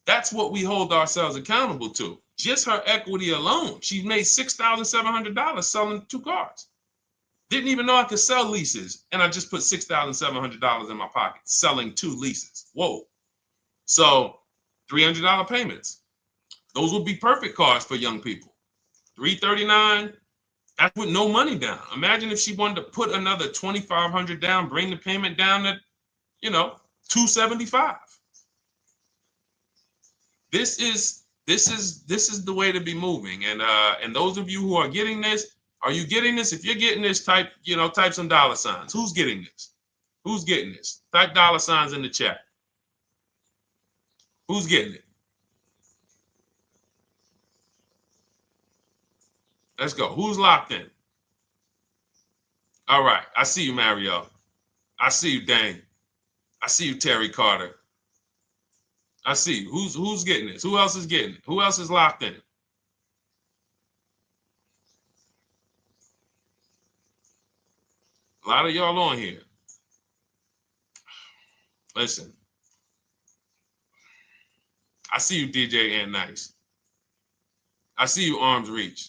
Speaker 1: That's what we hold ourselves accountable to. Just her equity alone, she made $6,700 selling 2 cars. Didn't even know I could sell leases, and I just put $6,700 in my pocket selling 2 leases. Whoa. So $300 payments. Those would be perfect cars for young people. $339, that's with no money down. Imagine if she wanted to put another $2,500 down, bring the payment down to, $275. This is the way to be moving. And those of you who are getting this, are you getting this? If you're getting this, type some dollar signs. Who's getting this? Who's getting this? Type dollar signs in the chat. Who's getting it? Let's go. Who's locked in? All right. I see you, Mario. I see you, Dane. I see you, Terry Carter. I see you. Who's getting this? Who else is getting it? Who else is locked in? A lot of y'all on here. Listen. I see you, DJ and Nice. I see you, Arms Reach.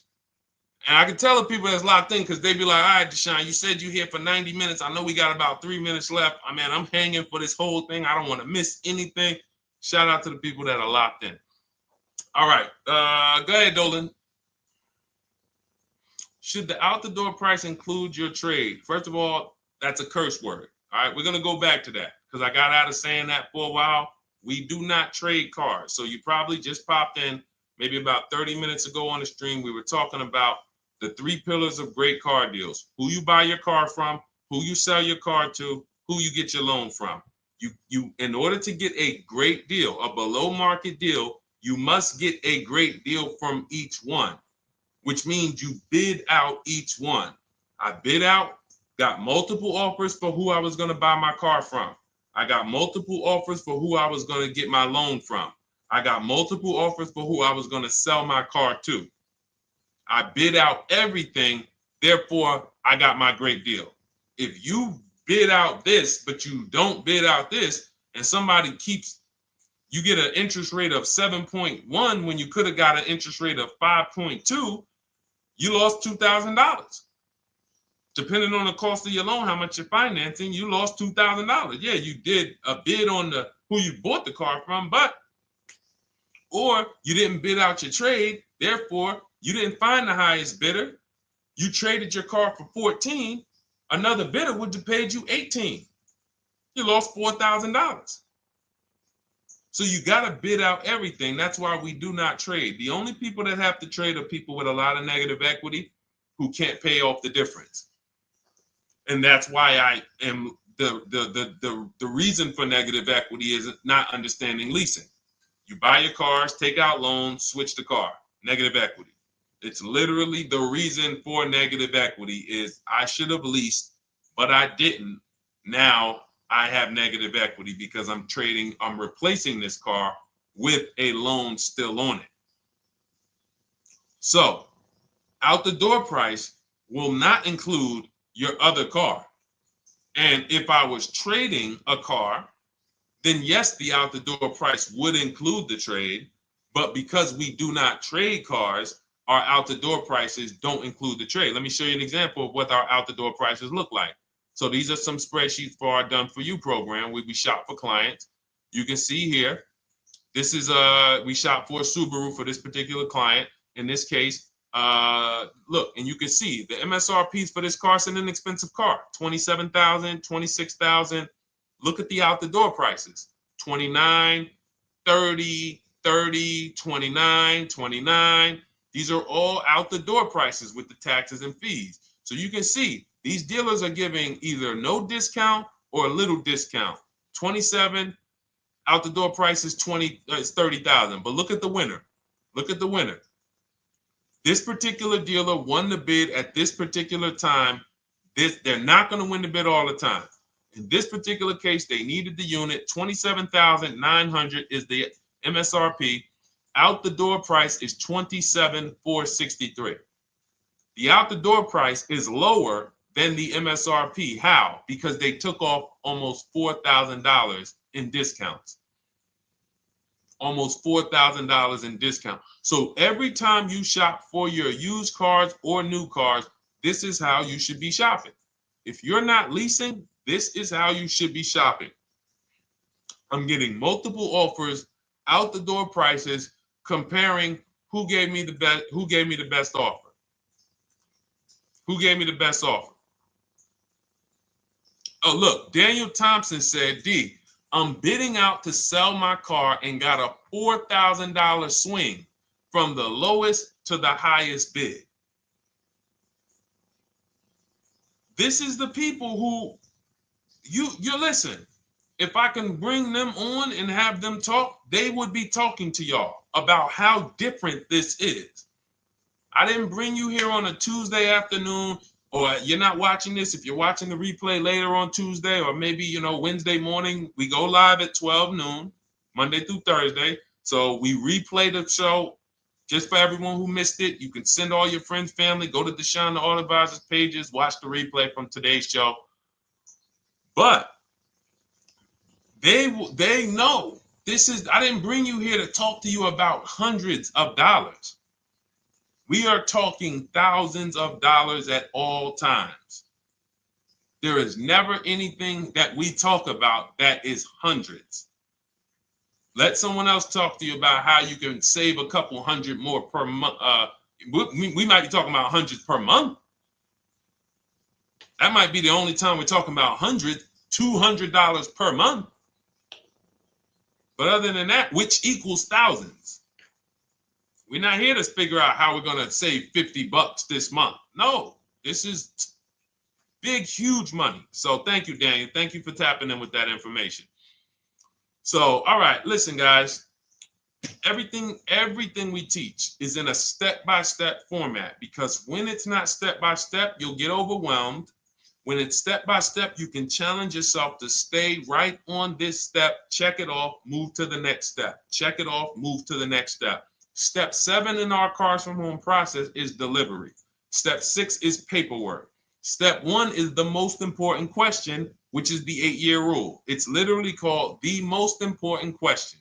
Speaker 1: And I can tell the people that's locked in, because they be like, all right, Deshone, you said you here for 90 minutes. I know we got about 3 minutes left. I mean, I'm hanging for this whole thing. I don't want to miss anything. Shout out to the people that are locked in. All right. Go ahead, Dolan. Should the out-the-door price include your trade? First of all, that's a curse word. All right, we're going to go back to that, because I got out of saying that for a while. We do not trade cars. So you probably just popped in maybe about 30 minutes ago on the stream. We were talking about the 3 pillars of great car deals: who you buy your car from, who you sell your car to, who you get your loan from. You in order to get a great deal, a below market deal, you must get a great deal from each one, which means you bid out each one. I bid out, got multiple offers for who I was going to buy my car from. I got multiple offers for who I was going to get my loan from. I got multiple offers for who I was going to sell my car to. I bid out everything, therefore I got my great deal. If you bid out this, but you don't bid out this, and somebody you get an interest rate of 7.1 when you could have got an interest rate of 5.2, you lost $2,000. Depending on the cost of your loan, how much you're financing, you lost $2,000. Yeah, you did a bid on who you bought the car from, or you didn't bid out your trade, therefore you didn't find the highest bidder. You traded your car for 14. Another bidder would have paid you 18. You lost $4,000. So you got to bid out everything. That's why we do not trade. The only people that have to trade are people with a lot of negative equity who can't pay off the difference. And that's why I am the reason for negative equity is not understanding leasing. You buy your cars, take out loans, switch the car. Negative equity. It's literally the reason for negative equity is I should have leased, but I didn't. Now I have negative equity because I'm replacing this car with a loan still on it. So out the door price will not include your other car. And if I was trading a car, then yes, the out the door price would include the trade. But because we do not trade cars, our out the door prices don't include the trade. Let me show you an example of what our out the door prices look like. So these are some spreadsheets for our Done For You program where we shop for clients. You can see here, this is we shop for a Subaru for this particular client. In this case, look, and you can see the MSRPs for this car. It's an inexpensive car, $27,000, $26,000. Look at the out the door prices, 29, 30, 30, 29, 29. These are all out the door prices with the taxes and fees. So you can see these dealers are giving either no discount or a little discount. 27 out the door price is 30,000. But look at the winner. Look at the winner. This particular dealer won the bid at this particular time. They're not going to win the bid all the time. In this particular case, they needed the unit. 27,900 is the MSRP. Out the door price is 27,463. The out the door price is lower than the MSRP. How? Because they took off almost $4,000 in discounts. Almost $4,000 in discount. So every time you shop for your used cars or new cars, this is how you should be shopping. If you're not leasing, this is how you should be shopping. I'm getting multiple offers, out the door prices, comparing who gave me the best offer. Who gave me the best offer? Oh, look, Daniel Thompson said, D, I'm bidding out to sell my car and got a $4,000 swing from the lowest to the highest bid. This is the people who you listen. If I can bring them on and have them talk, they would be talking to y'all about how different this is. I didn't bring you here on a Tuesday afternoon, or you're not watching this. If you're watching the replay later on Tuesday, or maybe, Wednesday morning, we go live at 12 noon, Monday through Thursday. So we replay the show just for everyone who missed it. You can send all your friends, family, go to Deshone the Auto Advisor's pages, watch the replay from today's show. But they know this is, I didn't bring you here to talk to you about hundreds of dollars. We are talking thousands of dollars at all times. There is never anything that we talk about that is hundreds. Let someone else talk to you about how you can save a couple hundred more per month. We might be talking about hundreds per month. That might be the only time we're talking about hundreds, $200 per month. But other than that, which equals thousands. We're not here to figure out how we're going to save $50 this month. No, this is big, huge money. So thank you, Daniel. Thank you for tapping in with that information. So, all right, listen, guys. Everything we teach is in a step-by-step format, because when it's not step-by-step, you'll get overwhelmed. When it's step-by-step, you can challenge yourself to stay right on this step, check it off, move to the next step. Check it off, move to the next step. Step 7 in our Cars from Home process is delivery. Step 6 is paperwork. Step 1 is the most important question, which is the 8-year rule. It's literally called the most important question.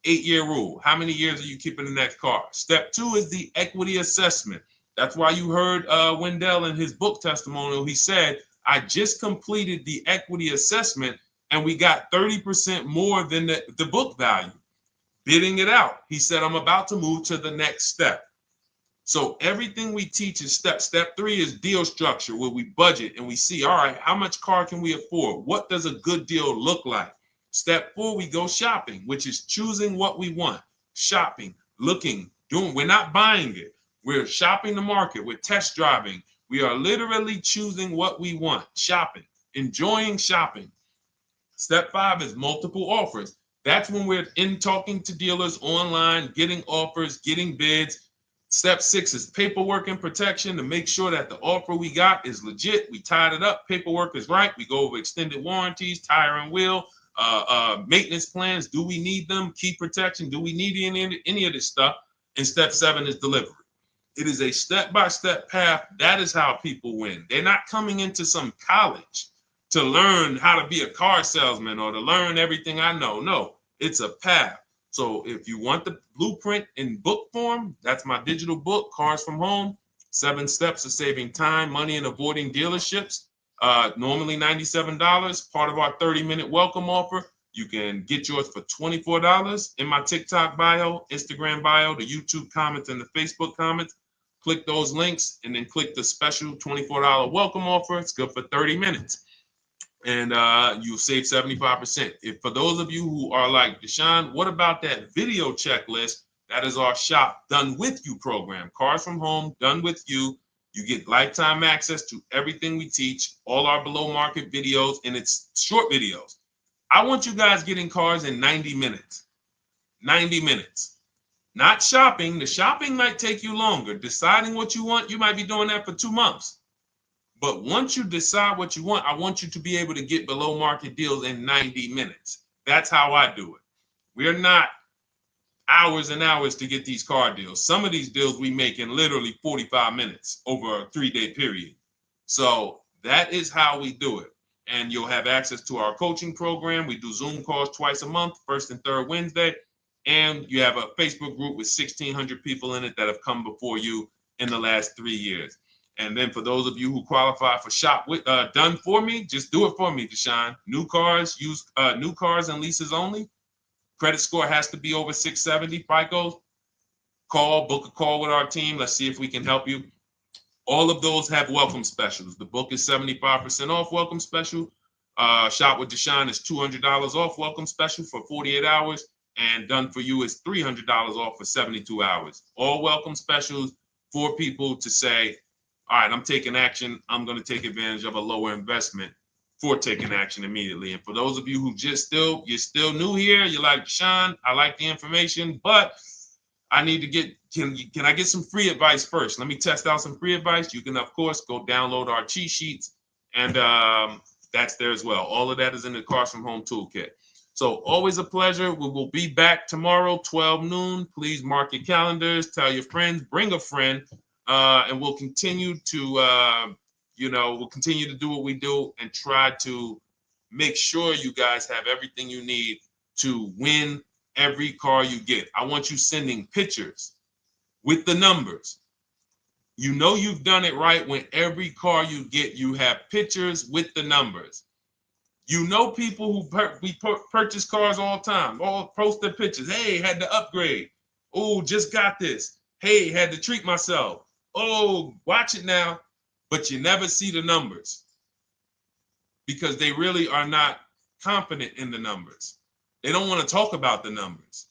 Speaker 1: 8-year rule. How many years are you keeping the next car? Step 2 is the equity assessment. That's why you heard Wendell in his book testimonial. He said, I just completed the equity assessment and we got 30% more than the book value. Bidding it out. He said, I'm about to move to the next step. So everything we teach is step. Step 3 is deal structure, where we budget and we see, all right, how much car can we afford? What does a good deal look like? Step 4, we go shopping, which is choosing what we want. Shopping, looking, doing. We're not buying it. We're shopping the market. We're test driving. We are literally choosing what we want. Shopping, enjoying shopping. Step 5 is multiple offers. That's when we're in talking to dealers online, getting offers, getting bids. Step 6 is paperwork and protection to make sure that the offer we got is legit. We tied it up. Paperwork is right. We go over extended warranties, tire and wheel, maintenance plans. Do we need them? Key protection. Do we need any of this stuff? And step 7 is delivery. It is a step-by-step path. That is how people win. They're not coming into some college to learn how to be a car salesman or to learn everything I know. No, it's a path. So if you want the blueprint in book form, that's my digital book, Cars from Home, 7 Steps of Saving Time, Money, and Avoiding Dealerships. Normally $97. Part of our 30-minute welcome offer. You can get yours for $24 in my TikTok bio, Instagram bio, the YouTube comments, and the Facebook comments. Click those links and then click the special $24 welcome offer. It's good for 30 minutes. And you'll save 75%. If for those of you who are like, Deshone, what about that video checklist? That is our shop done with you program. Cars from home, done with you. You get lifetime access to everything we teach, all our below market videos, and it's short videos. I want you guys getting cars in 90 minutes. 90 minutes. Not shopping. The shopping might take you longer. Deciding what you want, you might be doing that for 2 months. But once you decide what you want, I want you to be able to get below market deals in 90 minutes. That's how I do it. We're not hours and hours to get these car deals. Some of these deals we make in literally 45 minutes over a 3-day period. So that is how we do it. And you'll have access to our coaching program. We do Zoom calls twice a month, first and third Wednesday. And you have a Facebook group with 1,600 people in it that have come before you in the last 3 years. And then for those of you who qualify for shop with done for me, just do it for me, Deshone. New cars, new cars and leases only. Credit score has to be over 670 FICO. Book a call with our team. Let's see if we can help you. All of those have welcome specials. The book is 75% off welcome special. Shop with Deshone is $200 off welcome special for 48 hours. And done for you is $300 off for 72 hours. All welcome specials for people to say, all right, I'm taking action. I'm going to take advantage of a lower investment for taking action immediately. And for those of you who you're still new here, you're like, Deshone, I like the information, but I need to get, can I get some free advice first? Let me test out some free advice. You can, of course, go download our cheat sheets, and that's there as well. All of that is in the Cars from Home Toolkit. So always a pleasure. We will be back tomorrow, 12 noon. Please mark your calendars, tell your friends, bring a friend, and we'll continue to, we'll continue to do what we do and try to make sure you guys have everything you need to win every car you get. I want you sending pictures with the numbers. You know you've done it right when every car you get, you have pictures with the numbers. You know people who purchase cars all the time, all post their pictures. Hey, had to upgrade. Oh, just got this. Hey, had to treat myself. Oh, watch it now. But you never see the numbers because they really are not confident in the numbers. They don't want to talk about the numbers.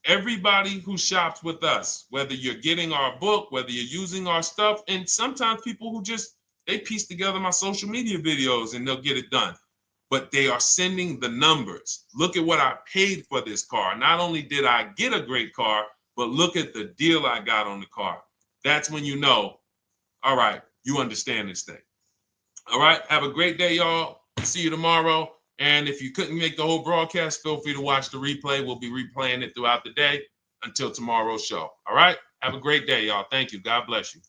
Speaker 1: Everybody who shops with us, whether you're getting our book, whether you're using our stuff, and sometimes people who they piece together my social media videos and they'll get it done. But they are sending the numbers. Look at what I paid for this car. Not only did I get a great car, but look at the deal I got on the car. That's when you know, all right, you understand this thing. All right, have a great day, y'all. See you tomorrow. And if you couldn't make the whole broadcast, feel free to watch the replay. We'll be replaying it throughout the day until tomorrow's show. All right, have a great day, y'all. Thank you. God bless you.